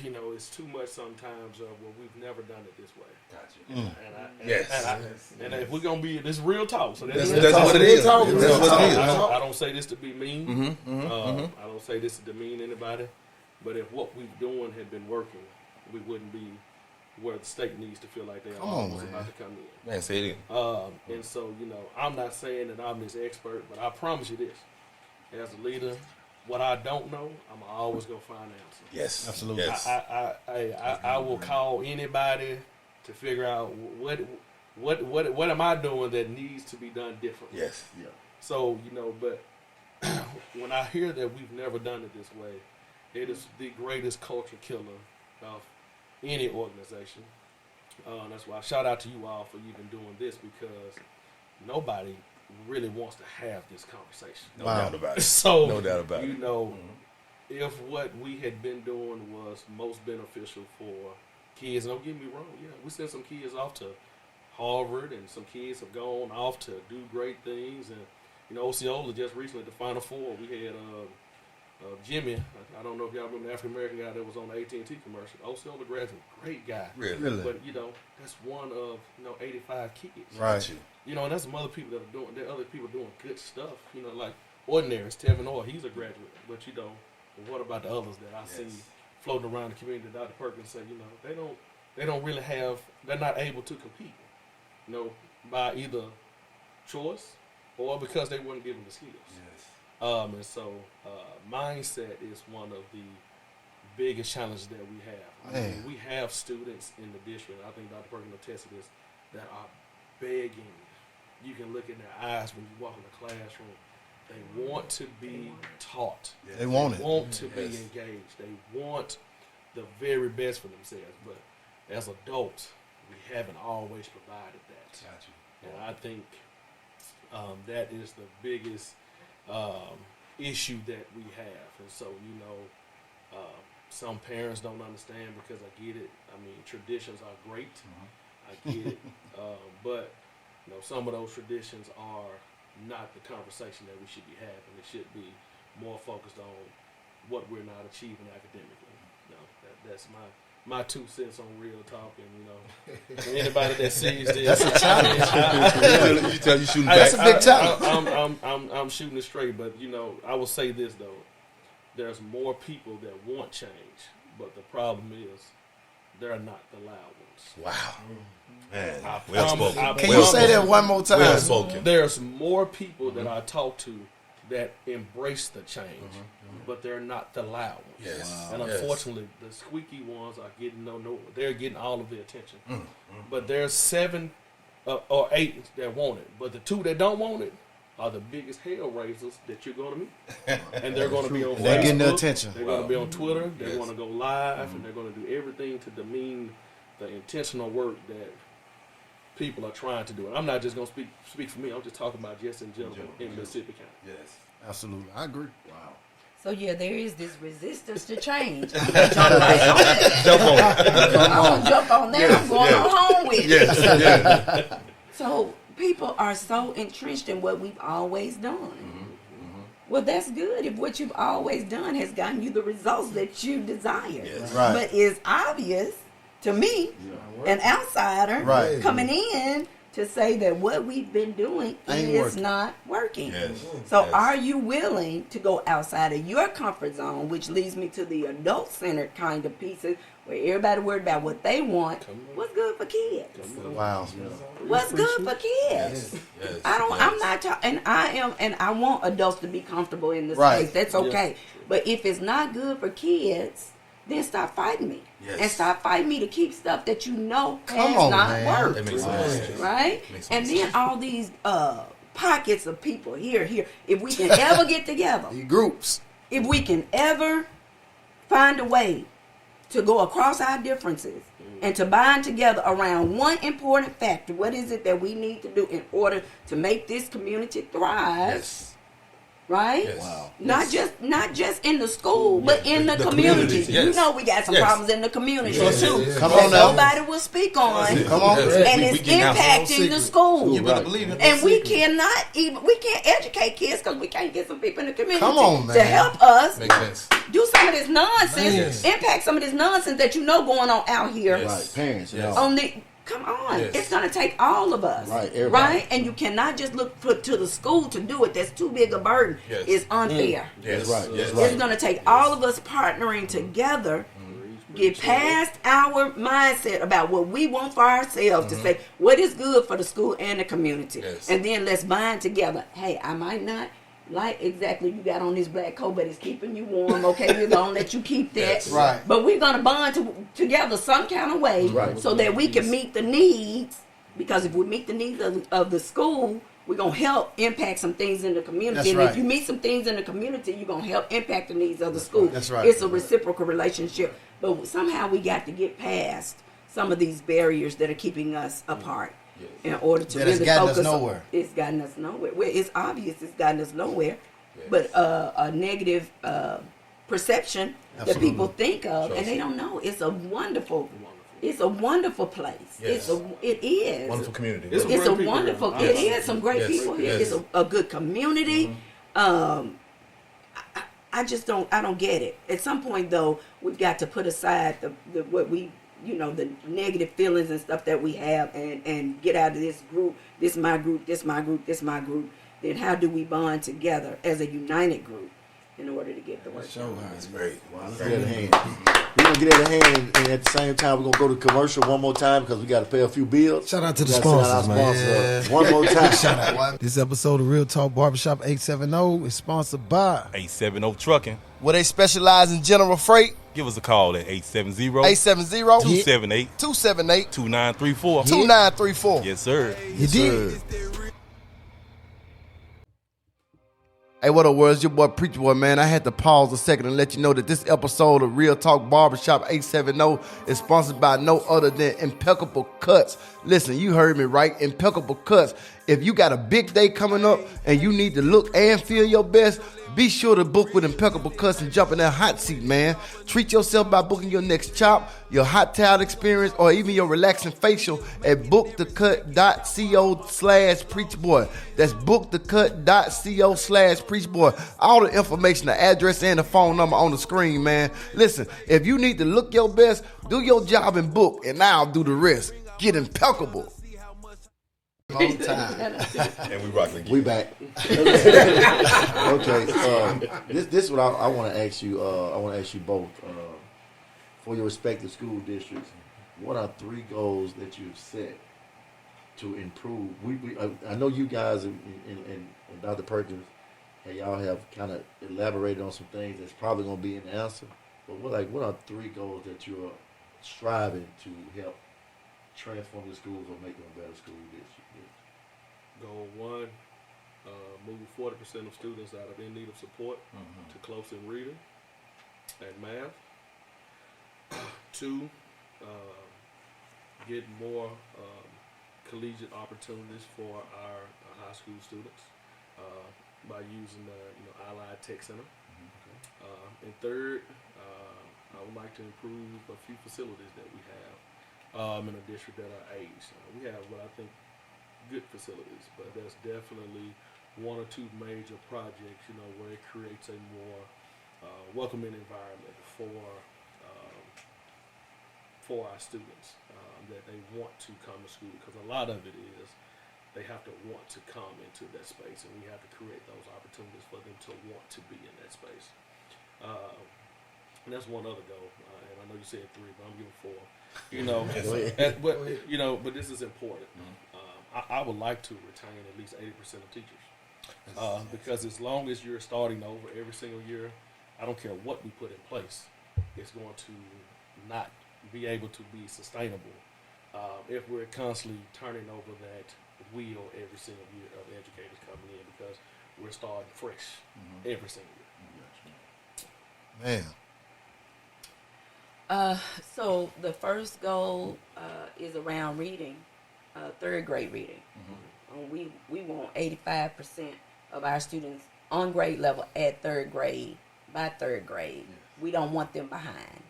you know, it's too much sometimes of, well, we've never done it this way. Yes. And if we're gonna be, this real talk. So That's what it is. That's what it is. I don't say this to be mean. I don't say this to demean anybody. But if what we're doing had been working, we wouldn't be where the state needs to feel like they are almost about to come in. Man, say it again. And so, you know, I'm not saying that I'm this expert, but I promise you this. As a leader, what I don't know, I'm always going to find an answer. Yes. Absolutely. Yes. I will call anybody to figure out what am I doing that needs to be done differently. Yes. Yeah. So, you know, but when I hear that we've never done it this way, it is the greatest culture killer of any organization. That's why I shout out to you all for even doing this, because nobody really wants to have this conversation. No doubt about it. So, no doubt about you it. know, if what we had been doing was most beneficial for kids, and don't get me wrong, yeah, we sent some kids off to Harvard, and some kids have gone off to do great things. And, you know, Osceola just recently, the Final Four, we had Jimmy. I don't know if y'all remember the African American guy that was on the AT&T commercial. Osceola graduate, great guy. Really? But, you know, that's one of, 85 kids. Right. You know, and that's some other people that are doing, there are other people doing good stuff. You know, like Ordinaries, Tevin Orr, he's a graduate. But, you know, what about the others that I see floating around the community that Dr. Perkins said, you know, they don't really have, they're not able to compete, you know, by either choice or because they weren't given the skills. Yes. And so mindset is one of the biggest challenges that we have. I mean, we have students in the district, I think Dr. Perkins attested to this, that are begging. You can look in their eyes when you walk in the classroom. They want to be taught. Yes. They want it. Want to be engaged. They want the very best for themselves. But as adults, we haven't always provided that. Gotcha. And I think that is the biggest issue that we have. And so, you know, some parents don't understand, because I get it. I mean, traditions are great. I get it. But, you know, some of those traditions are not the conversation that we should be having. It should be more focused on what we're not achieving academically. You know, that's my 2 cents on Real Talk. And, you know, anybody that sees this, that's a challenge. You tell you shooting back. That's a big challenge. I'm shooting it straight, but, you know, I will say this though: there's more people that want change, but the problem is they're not the loud ones. Wow. Man, well spoken. Can you say that one more time? Well spoken. There's more people that I talk to that embrace the change, but they're not the loud ones. Yes. And unfortunately, the squeaky ones are getting they're getting all of the attention. But there's 7 or 8 that want it, but the 2 that don't want it are the biggest hell raisers that you're going to meet. And they're going to be on Facebook. They're getting the attention. They're going to be on Twitter. They're going to go live, and they're going to do everything to demean the intentional work that people are trying to do. And I'm not just going to speak for me. I'm just talking about just in general in Mississippi County. Yes. Absolutely. I agree. Wow. So yeah, there is this resistance to change. I'm gonna jump right on it. Jump on it. I'm gonna jump on that. I'm going on home with it. Yes. Yeah. So people are so entrenched in what we've always done. Well, that's good if what you've always done has gotten you the results that you desire. Yes. Right. But it's obvious to me, an outsider, Right. coming in to say that what we've been doing Ain't is working. not working. Yes. So Yes. are you willing to go outside of your comfort zone, which leads me to the adult-centered kind of pieces where everybody worried about what they want. What's good for kids? Wow. What's good for kids? Yes. I'm not talking, and I want adults to be comfortable in this Right. space. That's okay. But if it's not good for kids, then stop fighting me. Yes. And stop fighting me to keep stuff that you know Come has on, not man. worked. That makes sense. Right? Makes And sense. then all these pockets of people here. If we can ever get together, The groups. if we can ever find a way to go across our differences and to bind together around one important factor, what is it that we need to do in order to make this community thrive? Yes. Right? Yes. Wow. Not just in the school, but in the, the community. community, You yes. know we got some Yes. problems in the community Yes. too. Yes. Come that on now. nobody will speak on. Come on. Yes. And We it's can have some impacting the school. You better believe it. And we can't educate kids because we can't get some people in the community Come on, to man. help us Makes sense. do some of this nonsense, Yes. impact some of this nonsense that you know going on out here. Yes. Right, parents, you Yes. know. On the come on, Yes. it's gonna take all of us, Right, everybody. right? And you cannot just look to the school to do it. That's too big a burden. Yes. It's unfair. Yes. That's right. Yes. That's It's gonna take all of us partnering together. Get past our mindset about what we want for ourselves to say what is good for the school and the community, Yes. and then let's bind together. Hey, I might not like exactly you got on this black coat, but it's keeping you warm. Okay, we're gonna let you keep that. Yes. Right. But we're gonna bond together some kind of way, Right. so that we can meet the needs. Because if we meet the needs of the school, we're gonna help impact some things in the community. That's and right. if you meet some things in the community, you're gonna help impact the needs of the school. That's right. It's a reciprocal relationship. But somehow we got to get past some of these barriers that are keeping us apart in order to That has really gotten us focus. nowhere. It's gotten us nowhere. Well, it's obvious it's gotten us nowhere. But a negative perception that Absolutely. people think of, Sure. and they don't know. It's a wonderful place. Yes. It is. Wonderful community. It's It's a great people wonderful. here. It is some great Yes. people here. Yes. It's a good community. I just don't. I don't get it. At some point, though, we've got to put aside the what we, the negative feelings and stuff that we have, and get out of this group. This my group. This my group. This my group. Then how do we bond together as a united group in order to get the work done? That's great. Let's get out of hand. We're going to get out of hand, and at the same time, we're going to go to commercial one more time because we got to pay a few bills. Shout out to the We gotta send out sponsors, our man. sponsors. One more time. This episode of Real Talk Barbershop 870 is sponsored by 870 Trucking. Where they specialize in general freight. Give us a call at 870 870 278 278 2934. 2934. Yes, sir. You did. Hey, what up, world? It's your boy Preacher Boy, man. I had to pause a second and let you know that this episode of Real Talk Barbershop 870 is sponsored by no other than Impeccable Cuts. Listen, you heard me right. Impeccable Cuts. If you got a big day coming up and you need to look and feel your best, be sure to book with Impeccable Cuts and jump in that hot seat, man. Treat yourself by booking your next chop, your hot towel experience, or even your relaxing facial at bookthecut.co/preachboy. That's bookthecut.co/preachboy. All the information, the address, and the phone number on the screen, man. Listen, if you need to look your best, do your job and book, and I'll do the rest. Get impeccable. Long time. And we rocking again. We back. Okay. This is what I want to ask you. I want to ask you both. For your respective school districts, what are 3 goals that you've set to improve? I know you guys and Dr. Perkins, and y'all have kind of elaborated on some things that's probably going to be in the answer. But what are 3 goals that you're striving to help transform the schools or make them a better school district? Goal 1, move 40% of students out of in need of support to close in reading and math. 2, get more collegiate opportunities for our high school students by using the Allied Tech Center. And third, I would like to improve a few facilities that we have in a district that are aged. We have what I think good facilities, but there's definitely one or two major projects, where it creates a more welcoming environment for our students, that they want to come to school, because a lot of it is they have to want to come into that space, and we have to create those opportunities for them to want to be in that space. And that's one other goal, and I know you said 3, but I'm giving 4. But this is important. I would like to retain at least 80% of teachers, because as long as you're starting over every single year, I don't care what we put in place, it's going to not be able to be sustainable if we're constantly turning over that wheel every single year of educators coming in, because we're starting fresh every single year. Man. So the first goal is around reading, third grade reading. We want 85% of our students on grade level at third grade by third grade. Yes. We don't want them behind.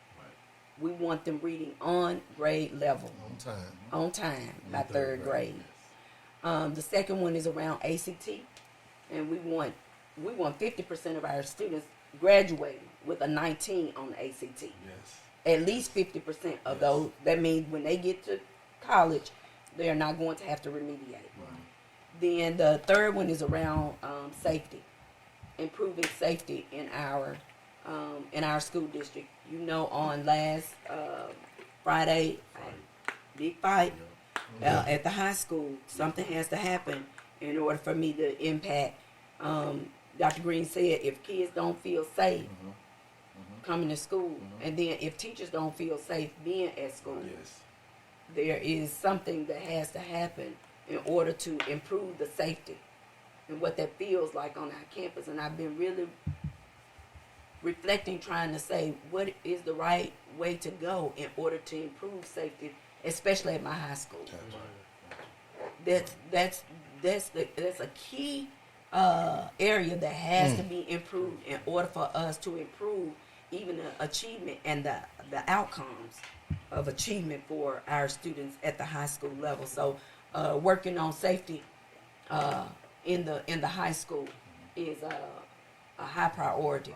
We want them reading on grade level, on time by third grade. Yes. The second one is around ACT, and we want 50% of our students graduating with a 19 on the ACT. Yes. At least 50% of those. That means when they get to college, they are not going to have to remediate. Right. Then the third one is around safety, improving safety in our school district. On last Friday, big fight at the high school. Something has to happen in order for me to impact. Dr. Green said if kids don't feel safe coming to school, and then if teachers don't feel safe being at school, Yes. there is something that has to happen in order to improve the safety and what that feels like on our campus. And I've been really reflecting, trying to say what is the right way to go in order to improve safety, especially at my high school. That's a key area that has to be improved in order for us to improve even the achievement and the outcomes of achievement for our students at the high school level. So working on safety in the high school is a high priority.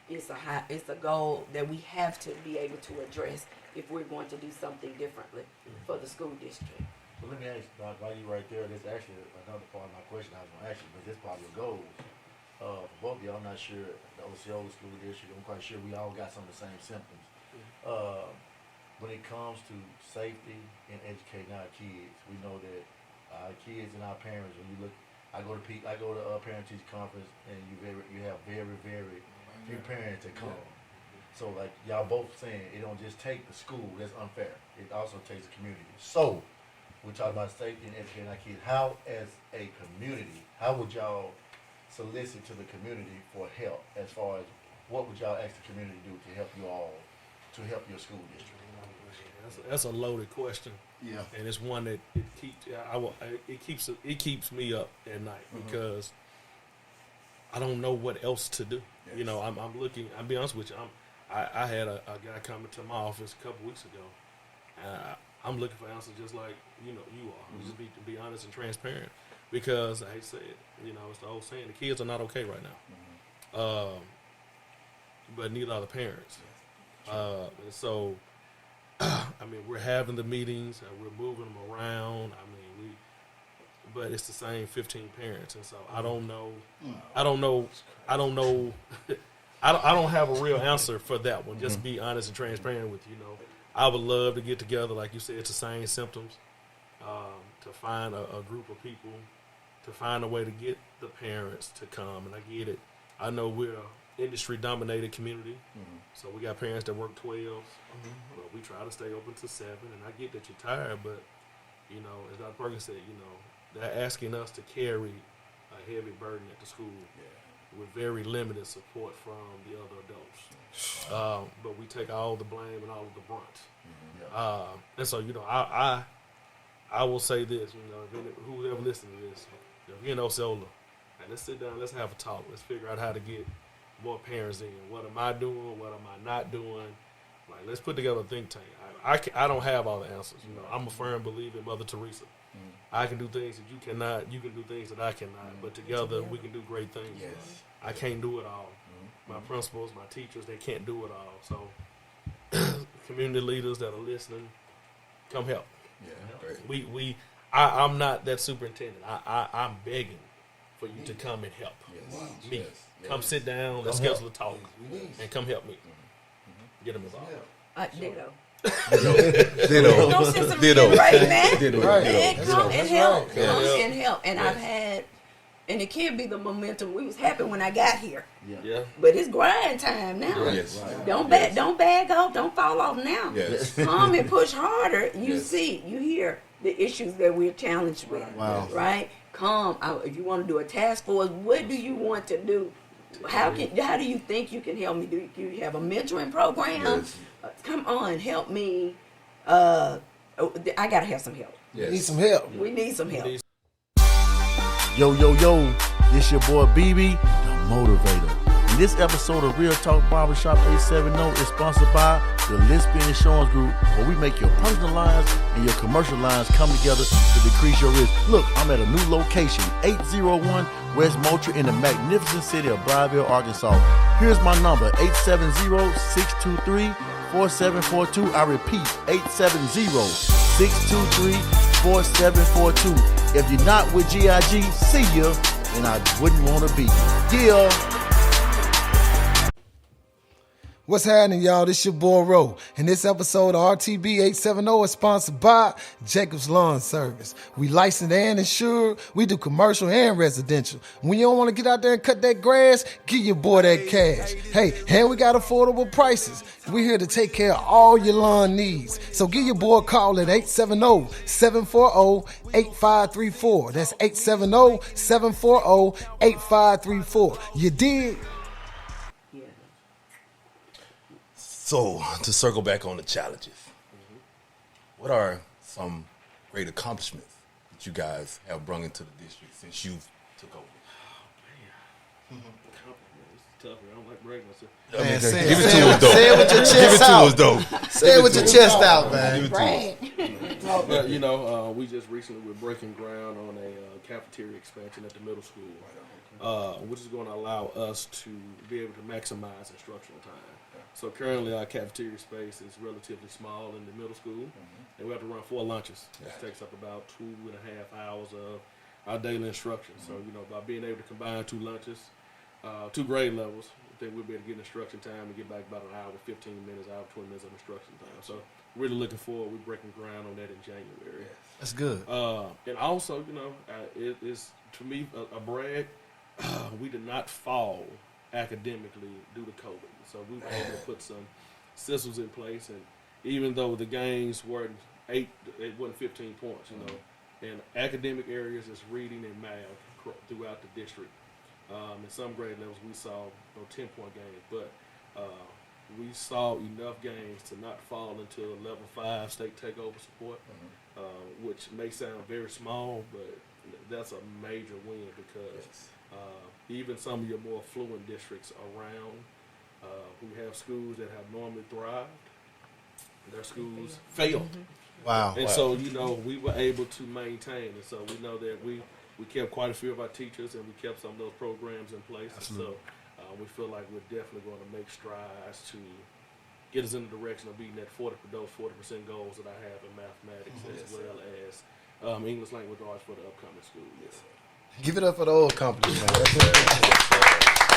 It's a goal that we have to be able to address if we're going to do something differently for the school district. Well, let me ask you, while you're right there, there's actually another part of my question I was going to ask you, but this part of your goals. For both of y'all, I'm not sure, the Osceola School District, I'm quite sure we all got some of the same symptoms. When it comes to safety and educating our kids, we know that our kids and our parents, when you look, I go to parent-teacher conference, and you have very, very few parents that come. So like y'all both saying, it don't just take the school, that's unfair. It also takes the community. So we're talking about safety and educating our kids. How, as a community, how would y'all solicit to the community for help, as far as what would y'all ask the community to do to help you all, to help your school district? That's a loaded question. Yeah. And it's one that it keeps me up at night, because I don't know what else to do. Yes. I'm looking. I'll be honest with you. I had a guy come into my office a couple weeks ago. I'm looking for answers just like you are. Just to be honest and transparent, because I hate to say it. It's the old saying: the kids are not okay right now. But neither are the parents. And so, we're having the meetings, we're moving them around. But it's the same 15 parents, and so I don't know. I don't have a real answer for that one. Just be honest and transparent with you. I would love to get together, like you said, it's the same symptoms, to find a group of people, to find a way to get the parents to come. And I get it. I know we're an industry-dominated community, so we got parents that work 12s, but we try to stay open to 7. And I get that you're tired, but as Dr. Perkins said, they're asking us to carry a heavy burden at the school with very limited support from the other adults. But we take all the blame and all of the brunt. And so, I will say this, who's ever listening to this, if you're in Osceola, and let's sit down, let's have a talk, let's figure out how to get more parents in. What am I doing? What am I not doing? Like, let's put together a think tank. I don't have all the answers. You know, I'm a firm believer in Mother Teresa. I can do things that you cannot. You can do things that I cannot. But together, we can do great things. Yes. I can't do it all. My principals, my teachers, they can't do it all. So, community leaders that are listening, come help. Yeah, great. I'm not that superintendent. I'm begging for you to come and help me. Come sit down. Let's schedule a talk and come help me. Get them involved. Ditto. Ditto. No sense of Ditto. right, man. Ditto. Man, Ditto. come and help. Yes. Come and help. And I've had, and it can't be the momentum. We was happy when I got here. Yeah. But it's grind time now. Yes. Don't bag off. Don't fall off now. Yes. Come and push harder. You Yes. see, you hear the issues that we're challenged with. Wow. Right? Come. If you want to do a task force, what do you want to do? How do you think you can help me? Do you have a mentoring program? Yes. Come on, help me. I gotta have some help. Yes. Need some help. We need some help. Yo, this your boy Bebe, the motivator. And this episode of Real Talk Barbershop 870 is sponsored by Gillespie Insurance Group, where we make your personal lines and your commercial lines come together to decrease your risk. Look, I'm at a new location, 801 West Moultrie in the magnificent city of Blytheville, Arkansas. Here's my number, 870-623-4742. I repeat, 870-623-4742. If you're not with GIG, see ya, and I wouldn't want to be. Yeah. What's happening, y'all? This your boy Ro, and this episode of RTB 870 is sponsored by Jacob's Lawn Service. We licensed and insured. We do commercial and residential. When you don't want to get out there and cut that grass, give your boy that cash. Hey, and we got affordable prices. We're here to take care of all your lawn needs. So give your boy a call at 870-740-8534. That's 870-740-8534. You dig? So, to circle back on the challenges, what are some great accomplishments that you guys have brought into the district since you took over? It's tough. I don't like bragging myself. Man, Give it to us, though. Say it with your Give it chest to out. us, though. Say it with your chest out, man. Give it to us. But, we just recently we're breaking ground on a cafeteria expansion at the middle school, which is going to allow us to be able to maximize instructional time. So currently our cafeteria space is relatively small in the middle school, and we have to run 4 lunches, which takes up about 2.5 hours of our daily instruction. So, by being able to combine 2 lunches, 2 grade levels, I think we'll be able to get instruction time and get back about an hour, 15 minutes, 20 minutes of instruction time. So really looking forward. We're breaking ground on that in January. That's good. And also, it is, to me, a brag. We did not fall academically due to COVID. So we were able to put some systems in place, and even though the gains weren't 8, it wasn't 15 points, in academic areas, it's reading and math throughout the district. In some grade levels, we saw 10-point gains, but we saw enough gains to not fall into level 5 state takeover support, which may sound very small, but that's a major win because even some of your more affluent districts around who have schools that have normally thrived, their schools failed. Wow. And so, we were able to maintain. And so we know that we kept quite a few of our teachers, and we kept some of those programs in place. Absolutely. And so we feel like we're definitely going to make strides to get us in the direction of beating those 40% goals that I have in mathematics as well as English language arts for the upcoming school. Yes. Give it up for the old company, man.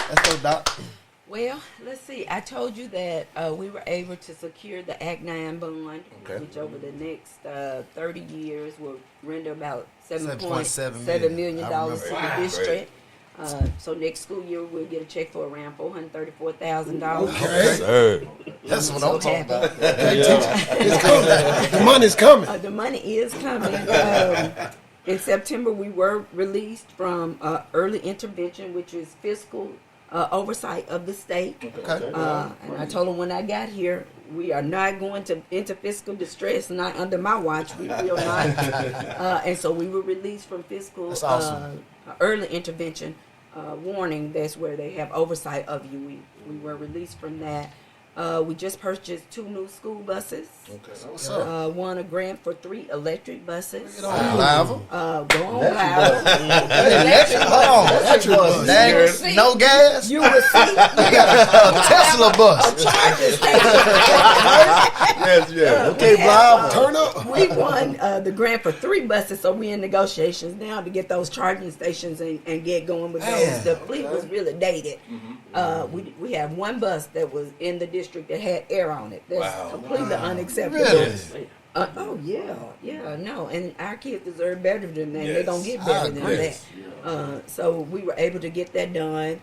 That's so dope. Well, let's see. I told you that we were able to secure the Act 9 bond, which over the next 30 years will render about $7.7 million to the district. So next school year we'll get a check for around $434,000. Okay. Sir. That's what I'm talking about. The money's coming. The money is coming. In September, we were released from early intervention, which is fiscal oversight of the state. Okay. And I told them when I got here, we are not going into fiscal distress, not under my watch. We will not. And so we were released from fiscal That's awesome. early intervention warning, that's where they have oversight of you. We were released from that. We just purchased 2 new school buses. Okay, what's up? Won a grant for 3 electric buses. Get on Blytheville. Go on Blytheville. Hold on, electric bus. Dang, no gas. You will see. You got a Tesla bus. Yes. Okay, Bob. Turn up. We won the grant for 3 buses, so we're in negotiations now to get those charging stations and get going with those. The fleet was really dated. We have 1 bus that was in the district that had air on it. That's completely unacceptable. Really? No, and our kids deserve better than that. They're gonna get better than that. So we were able to get that done.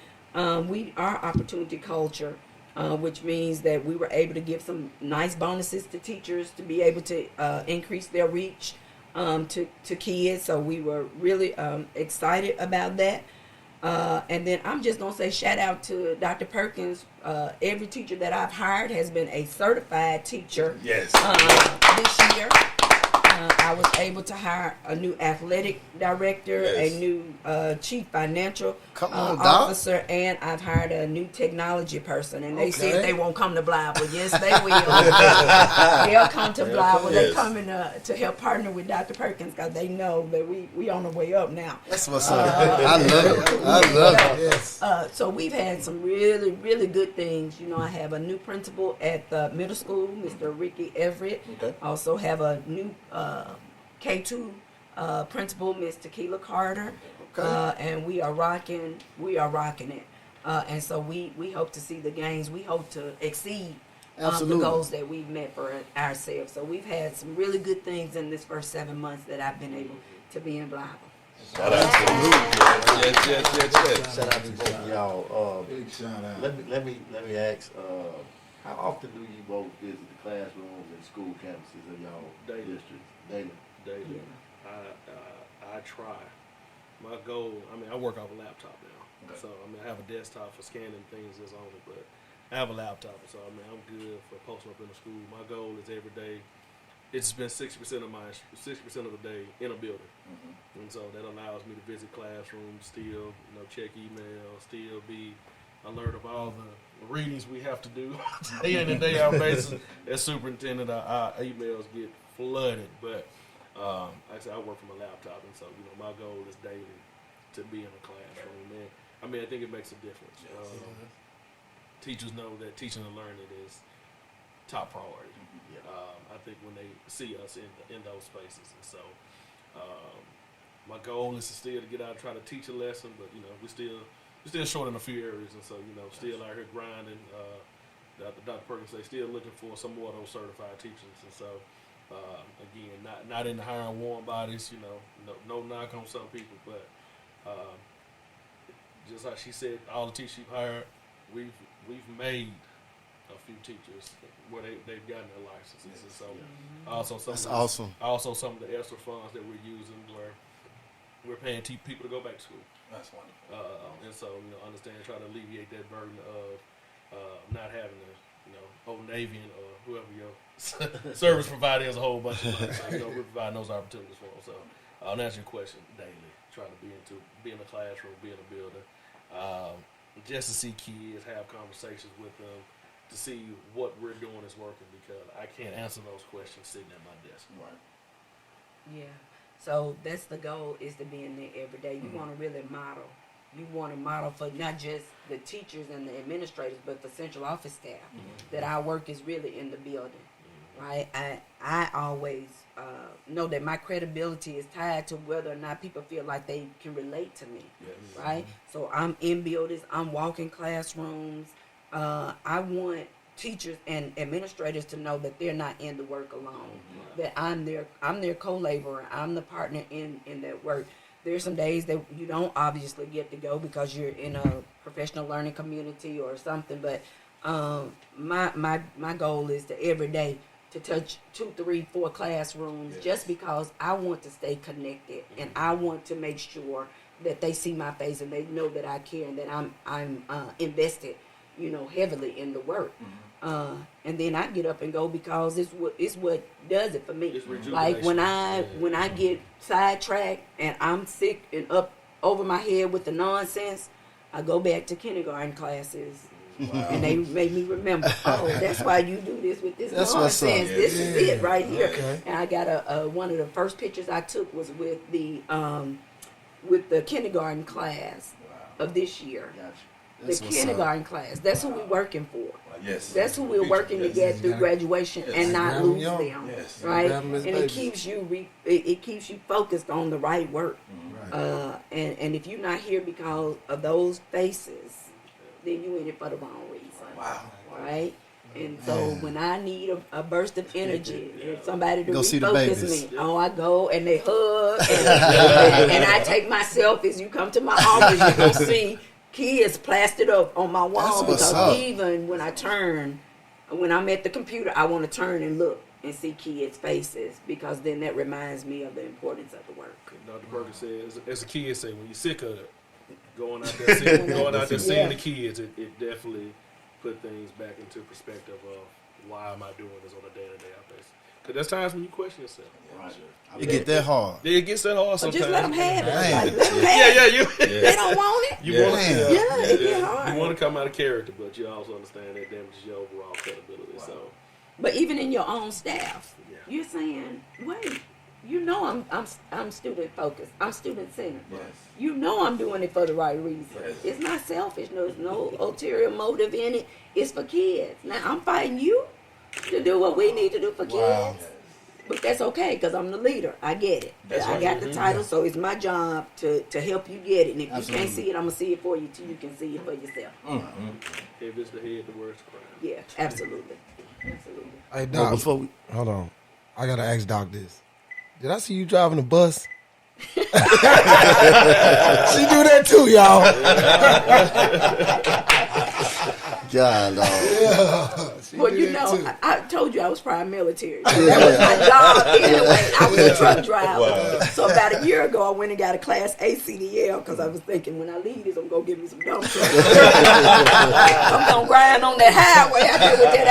We are opportunity culture, which means that we were able to give some nice bonuses to teachers to be able to increase their reach to kids. So we were really excited about that. And then I'm just going to say shout out to Dr. Perkins. Every teacher that I've hired has been a certified teacher. Yes. This year. I was able to hire a new athletic director, a new chief financial officer, and I've hired a new technology person. And they said they won't come to Blytheville. Yes, they will. They'll come to Blytheville. They're coming to help partner with Dr. Perkins because they know that we on the way up now. That's what's up. I love it. I love it. Yes. So we've had some really, really good things. You know, I have a new principal at the middle school, Mr. Ricky Everett. Okay. Also have a new K2 principal, Miss Tequila Carter. And we are rocking it. And so we hope to see the gains. We hope to exceed the goals that we've met for ourselves. So we've had some really good things in this first 7 months that I've been able to be in Blytheville. Shout out to Yes. Shout out to both of y'all. Big shout out. Let me ask. How often do you both visit the classrooms and school campuses of y'all districts? Daily. I try. My goal, I work off a laptop now. Okay. So, I have a desktop for scanning things that's on it, but I have a laptop. So, I'm good for posting up in the school. My goal is every day, it's been 60% of the day in a building. And so that allows me to visit classrooms, still, check email, still be alert of all the readings we have to do day in and day out basis. As superintendent, our emails get flooded, but like I said, I work from a laptop, and so my goal is daily to be in a classroom. And I think it makes a difference. Teachers know that teaching and learning is top priority. I think when they see us in those spaces, and so my goal is to still to get out and try to teach a lesson, but we're still short in a few areas, and so still out here grinding. Dr. Perkins say still looking for some more of those certified teachers, and so. Again, not in the hiring warm bodies, no knock on some people, but just like she said, all the teachers she's hired, we've made a few teachers where they've gotten their licenses, and so also some of the extra funds that we're using where we're paying people to go back to school. That's wonderful. And so understand, try to alleviate that burden of not having to. Old Navy or whoever your service provider has a whole bunch of money. So, we're providing those opportunities for them. So, I'll answer your question daily. Try to be in a classroom, be in a building, just to see kids, have conversations with them, to see what we're doing is working, because I can't answer those questions sitting at my desk. Right. Yeah. So that's the goal, is to be in there every day. You want to really model. You want to model for not just the teachers and the administrators, but the central office staff, that our work is really in the building, right? I always know that my credibility is tied to whether or not people feel like they can relate to me, right? So I'm in buildings, I'm walking classrooms. I want teachers and administrators to know that they're not in the work alone, that I'm their co-laborer, I'm the partner in that work. There's some days that you don't obviously get to go because you're in a professional learning community or something, but my goal is to every day to touch 2, 3, 4 classrooms, just because I want to stay connected, and I want to make sure that they see my face and they know that I care and that I'm invested, heavily in the work. And then I get up and go because it's what does it for me. Like when I get sidetracked and I'm sick and up over my head with the nonsense, I go back to kindergarten classes. And they made me remember, oh, that's why you do this with this nonsense. This is it right here. Okay. And I got one of the first pictures I took was with the kindergarten class of this year. The kindergarten class. That's who we're working for. Yes. That's who we're working to get through graduation and not lose them. Yes. Right? And it keeps you it keeps you focused on the right work. And if you're not here because of those faces, then you in it for the wrong reason. Wow. Right? And so when I need a burst of energy and somebody to refocus me, I go and they hug and I take my selfies. You come to my office, you go see kids plastered up on my wall because even when I'm at the computer, I want to turn and look and see kids' faces because then that reminds me of the importance of the work. Dr. Perkins says, as a kid, say when you're sick of it, going out there seeing the kids, it definitely put things back into perspective of why am I doing this on a day-to-day basis. Because there's times when you question yourself. Right. It get that hard. Yeah, it gets that hard sometimes. Just let them have it. Like, let them have it. They don't want it. It get hard. You want to come out of character, but you also understand that damages your overall credibility. Wow. So, but even in your own staff, you're saying, wait. You know I'm student focused. I'm student centered. Yes. You know I'm doing it for the right reason. Yes. It's not selfish. There's no ulterior motive in it. It's for kids. Now I'm fighting you to do what we need to do for kids. But that's okay because I'm the leader. I get it. I got the title, so it's my job to help you get it. And if you can't see it, I'm gonna see it for you till you can see it for yourself. Mm-hmm. If it's the head, the worst crime. Yeah, absolutely. Hey Doc, hold on. I gotta ask Doc this. Did I see you driving a bus? She do that too, y'all. God, well, you know, I told you I was prior military. So that was my job anyway. I was a truck driver. Wow. So about a year ago, I went and got a Class A CDL because I was thinking when I leave this, I'm going to give me some dump trucks. I'm going to grind on that highway out there with that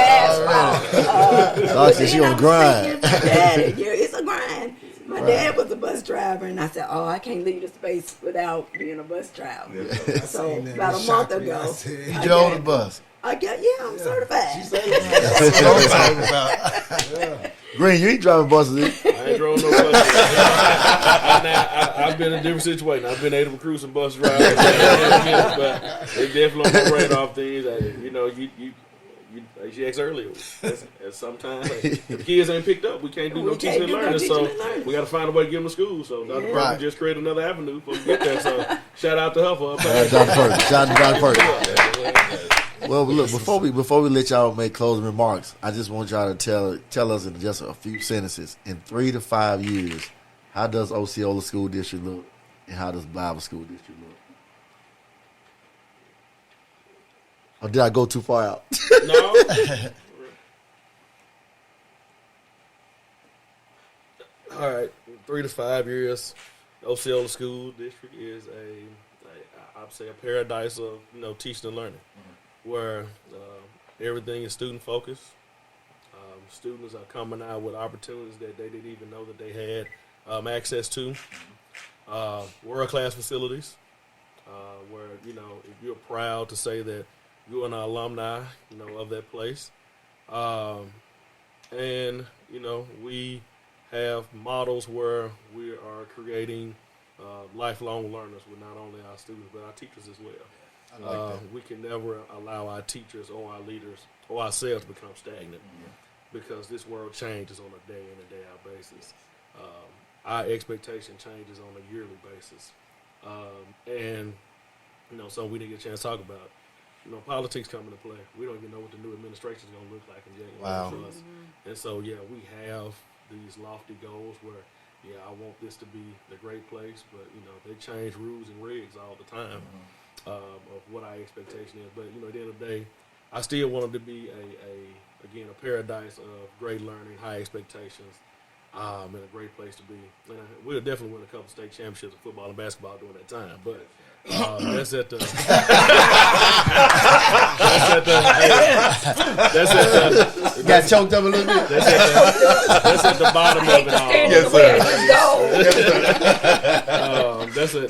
asphalt. She going to grind. It's a grind. My dad was a bus driver, and I said, "Oh, I can't leave the space without being a bus driver." Yeah. So about a month ago, you drove the bus. I'm certified. She's certified. That's what I'm talking about. Green, you ain't driving buses. I ain't drove no buses. I've been in different situations. I've been able to recruit some bus drivers, but they definitely on my radar things. You know, as you asked earlier, sometimes if the kids ain't picked up, we can't do no teaching and learning. So we got to find a way to get them to school. So Dr. Perkins just created another avenue for them to get there. So shout out to her for her. Dr. Perkins. Shout out to Dr. Perkins. Well, look, before we let y'all make closing remarks, I just want y'all to tell us in just a few sentences, in 3 to 5 years, how does Osceola School District look, and how does Blytheville School District look? Or did I go too far out? No. All right, 3 to 5 years, Osceola School District is I'd say a paradise of teaching and learning, where everything is student focused. Students are coming out with opportunities that they didn't even know that they had access to. World class facilities, where if you're proud to say that you're an alumni, of that place. And, we have models where we are creating lifelong learners with not only our students, but our teachers as well. I like that. We can never allow our teachers or our leaders or ourselves to become stagnant because this world changes on a day in and day out basis. Our expectation changes on a yearly basis. And, so we didn't get a chance to talk about politics come into play. We don't even know what the new administration is going to look like in January for us. And so, we have these lofty goals where, I want this to be the great place, but, they change rules and regs all the time of what our expectation is. But, at the end of the day, I still want them to be a paradise of great learning, high expectations, and a great place to be. And we'll definitely win a couple state championships of football and basketball during that time. But That's at the. Got choked up a little bit. That's at the bottom of it all. Yes, sir.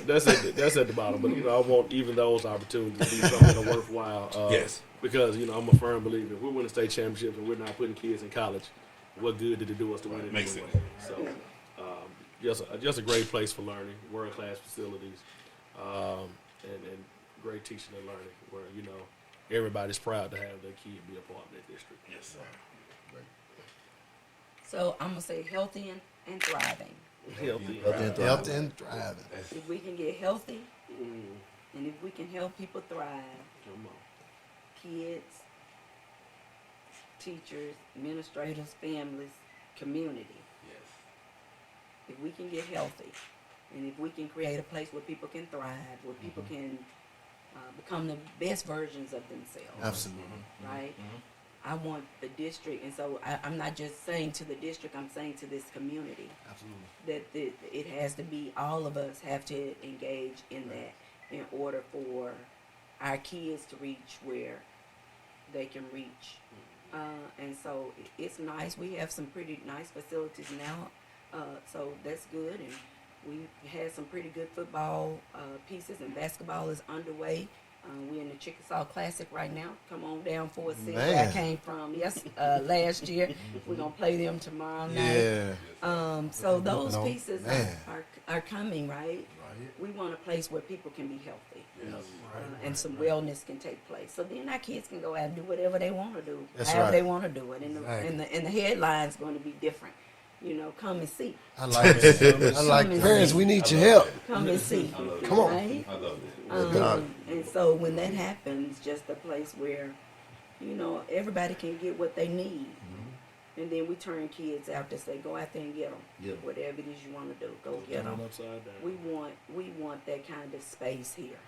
That's at the bottom. But I want even those opportunities to be something worthwhile. Yes. Because I'm a firm believer. If we win a state championship and we're not putting kids in college, what good did it do us to win it Makes anyway? sense. So, just a great place for learning, world class facilities, and great teaching and learning. Where everybody's proud to have their kid be a part of that district. Yes, sir. So I'm gonna say healthy and thriving. Health and thriving. If we can get healthy, and if we can help people thrive, Come on. kids, teachers, administrators, families, community. Yes. If we can get healthy, and if we can create a place where people can thrive, where people can become the best versions of themselves. Absolutely. Right? I want the district, and so I'm not just saying to the district, I'm saying to this community. Absolutely. That it has to be, all of us have to engage in that in order for our kids to reach where they can reach. And so it's nice. We have some pretty nice facilities now, so that's good. And we had some pretty good football pieces, and basketball is underway. We're in the Chickasaw Classic right now. Come on down for a seat where I came from last year. We're going to play them tomorrow night. Yeah. So those pieces are coming, right? We want a place where people can be healthy. And some wellness can take place. So then our kids can go out and do whatever they want to do, however they want to do it. And the headline's going to be different. Come and see. I like it. I like it. Parents, we need your help. Come and see. Come on. Right? I love it. And so when that happens, just a place where, everybody can get what they need. And then we turn kids out to say, go out there and get them. Yeah. Whatever it is you want to do, go get them. Upside down. We want that kind of space here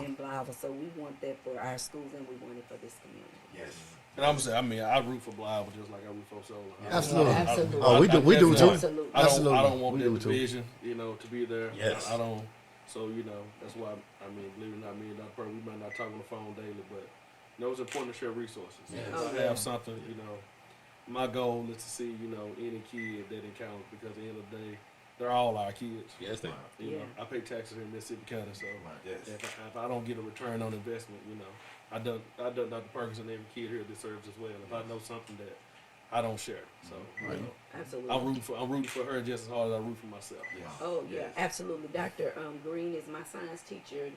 in Blytheville. So we want that for our schools, and we want it for this community. Yes. And I'm saying, I root for Blytheville just like I root for Osceola. Absolutely. Absolutely. Oh, we do too. Absolutely. I Absolutely. don't want We that do too. division, to be there. Yes. I don't. So that's why believe it or not, me and Dr. Perkins, we might not talk on the phone daily, but it's important to share resources. Yes. If I have something, my goal is to see any kid that encounters, because at the end of the day, they're all our kids. Yes, they are. I pay taxes in Mississippi County, so Yes. if I don't get a return on investment, I done Dr. Perkins and every kid here deserves as well. If I know something that I don't share, so Absolutely. I'm rooting for her just as hard as I root for myself. Oh, yeah, absolutely. Dr. Green is my science teacher.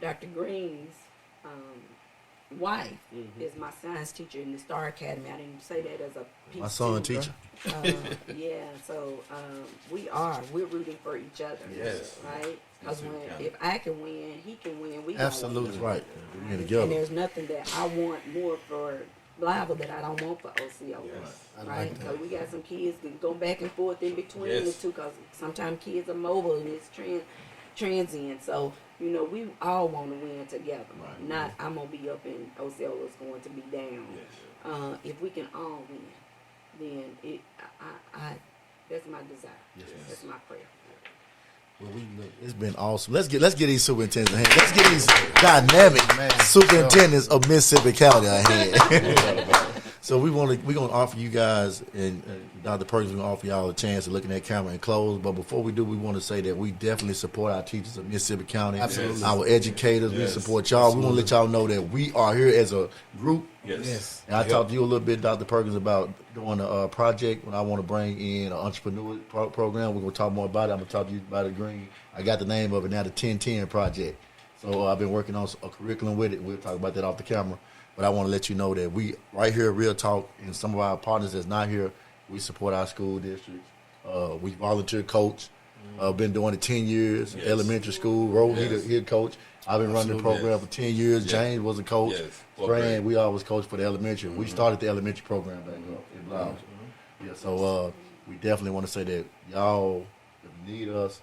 Dr. Green's wife is my science teacher in the Star Academy. I didn't say that as a piece. My son teacher. So we're rooting for each other. Yes. Right? Because if I can win, he can win. We Absolutely. Win. Right. We're And together. there's nothing that I want more for Blytheville that I don't want for Osceola. I Right? like that. Because we got some kids that go back and forth in between Yes. the two, because sometimes kids are mobile and it's transient. So, we all want to win together. Right. Not I'm going to be up and Osceola's going to be down. Yes. If we can all win, then that's my desire. Yes. That's my prayer. Well, it's been awesome. Let's get these superintendents in hand. Let's get these dynamic superintendents of Mississippi County in hand. So we're gonna offer you guys, and Dr. Perkins, we're gonna offer y'all a chance to look in that camera and close. But before we do, we want to say that we definitely support our teachers of Mississippi County. Absolutely. Our educators, we Yes. support y'all. We want to let y'all know that we are here as a group. Yes. And I talked to you a little bit, Dr. Perkins, about doing a project when I want to bring in an entrepreneur program. We're going to talk more about it. I'm going to talk to you about it, Green. I got the name of it now, the 1010 Project. So I've been working on a curriculum with it. We'll talk about that off the camera. But I want to let you know that we, right here at Real Talk, and some of our partners that's not here, we support our school districts. We volunteer coach. Been doing it 10 years, Yes. elementary school. Roll, Yes. he coach. I've been running the program Yes. for 10 years. Yes. James was a coach. Yes. Fran, we always coach for the elementary. We started the elementary program back up in Blytheville. Yeah, so we definitely want to say that y'all, if you need us,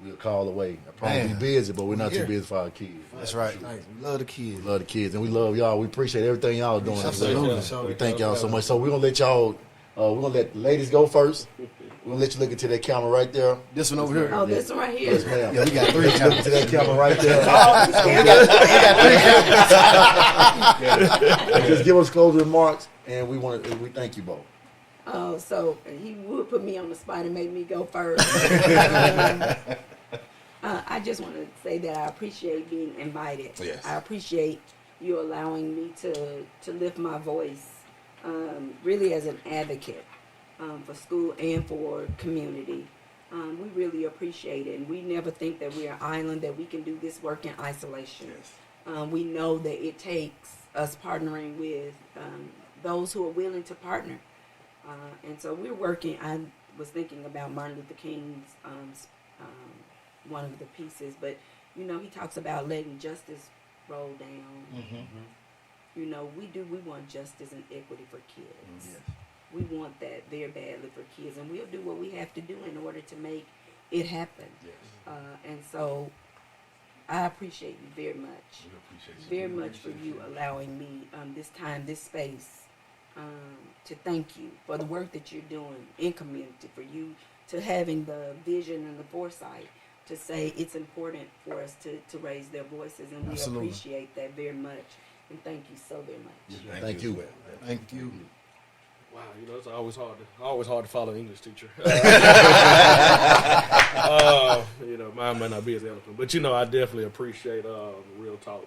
we'll call away. I probably be busy, but we're not too busy for our kids. That's right. We love the kids. We love the kids, and we love y'all. We appreciate everything y'all doing. Absolutely. We thank y'all so much. So we're going to let y'all We're gonna let the ladies go first. We're gonna let you look into that camera right there. This one over here. Oh, this one right here. Yes, ma'am. Yeah, we got 3 Look into cameras. that camera right there. Just give us closing remarks, and we thank you both. Oh, so he would put me on the spot and make me go first. I just want to say that I appreciate being invited. Yes. I appreciate you allowing me to lift my voice, really as an advocate for school and for community. We really appreciate it, and we never think that we're an island, that we can do this work in isolation. Yes. We know that it takes us partnering with those who are willing to partner. And so we're working. I was thinking about Martin Luther King's one of the pieces, but he talks about letting justice roll down. We want justice and equity for kids. Yes. We want that very badly for kids, and we'll do what we have to do in order to make it happen. Yes. And so I appreciate you very much. We appreciate you. Very much for you allowing me this time, this space, to thank you for the work that you're doing in community, for you to having the vision and the foresight to say it's important for us to raise their voices, and we Absolutely. appreciate that very much. And thank you so very much. Thank you. Thank you. Wow, it's always hard to follow an English teacher. Mine might not be as eloquent, but I definitely appreciate Real Talk.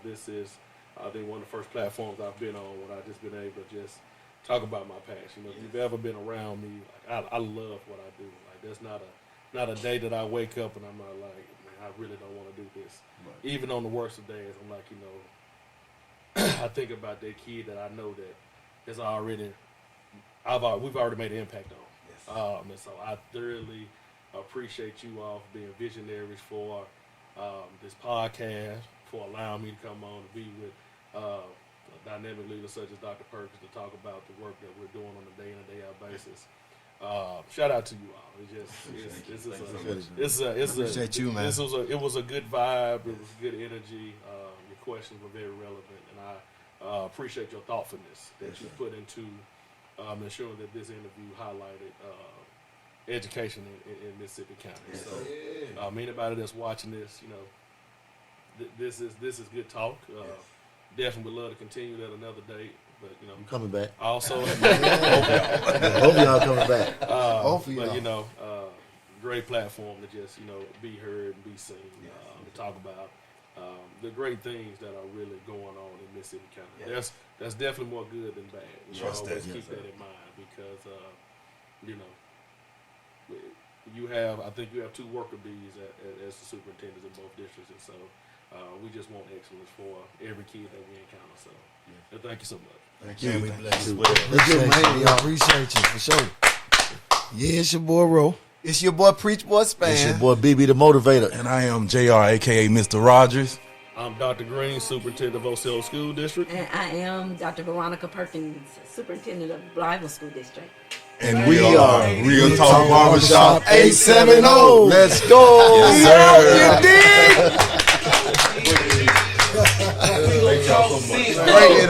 This is, I think, one of the first platforms I've been on when I've just been able to just talk about my passion. If you've ever been around me, I love what I do. Like, there's not a day that I wake up and I'm not like, man, I really don't want to do this. Right. Even on the worst of days, I'm like, I think about that kid that I know that is already. We've already made an impact on. Yes. And so I thoroughly appreciate you all for being visionaries for this podcast, for allowing me to come on and be with dynamic leaders such as Dr. Perkins to talk about the work that we're doing on a day-in and day-out basis. Shout out to you all. Appreciate you, man. It was a good vibe. It was good energy. Your questions were very relevant, and I appreciate your thoughtfulness that you put into ensuring that this interview highlighted education in Mississippi County. Yes. So, anybody that's watching this, this is good talk. Definitely would love to continue that another day. But I'm coming back. Also, Both of y'all coming back. great platform to just be heard and be seen, to talk about the great things that are really going on in Mississippi County. Yes. That's definitely more good than bad. Trust always that. keep Yes, that in mind because I think you have 2 worker bees as the superintendents in both districts, and so we just want excellence for every kid that we encounter. So, thank you so much. Thank Man, you. we bless you. Appreciate you. Appreciate you for sure. Yeah, it's your boy Ro. It's your boy Preach Boy Spann. It's your boy Bebe the Motivator. And I am JR, a.k.a. Mr. Rogers. I'm Dr. Green, Superintendent of Osceola School District. And I am Dr. Veronica Perkins, Superintendent of Blytheville School District. And we are Real Talk Barbershop 870. Let's go. Yes, sir. You dig? Thank y'all so much. Great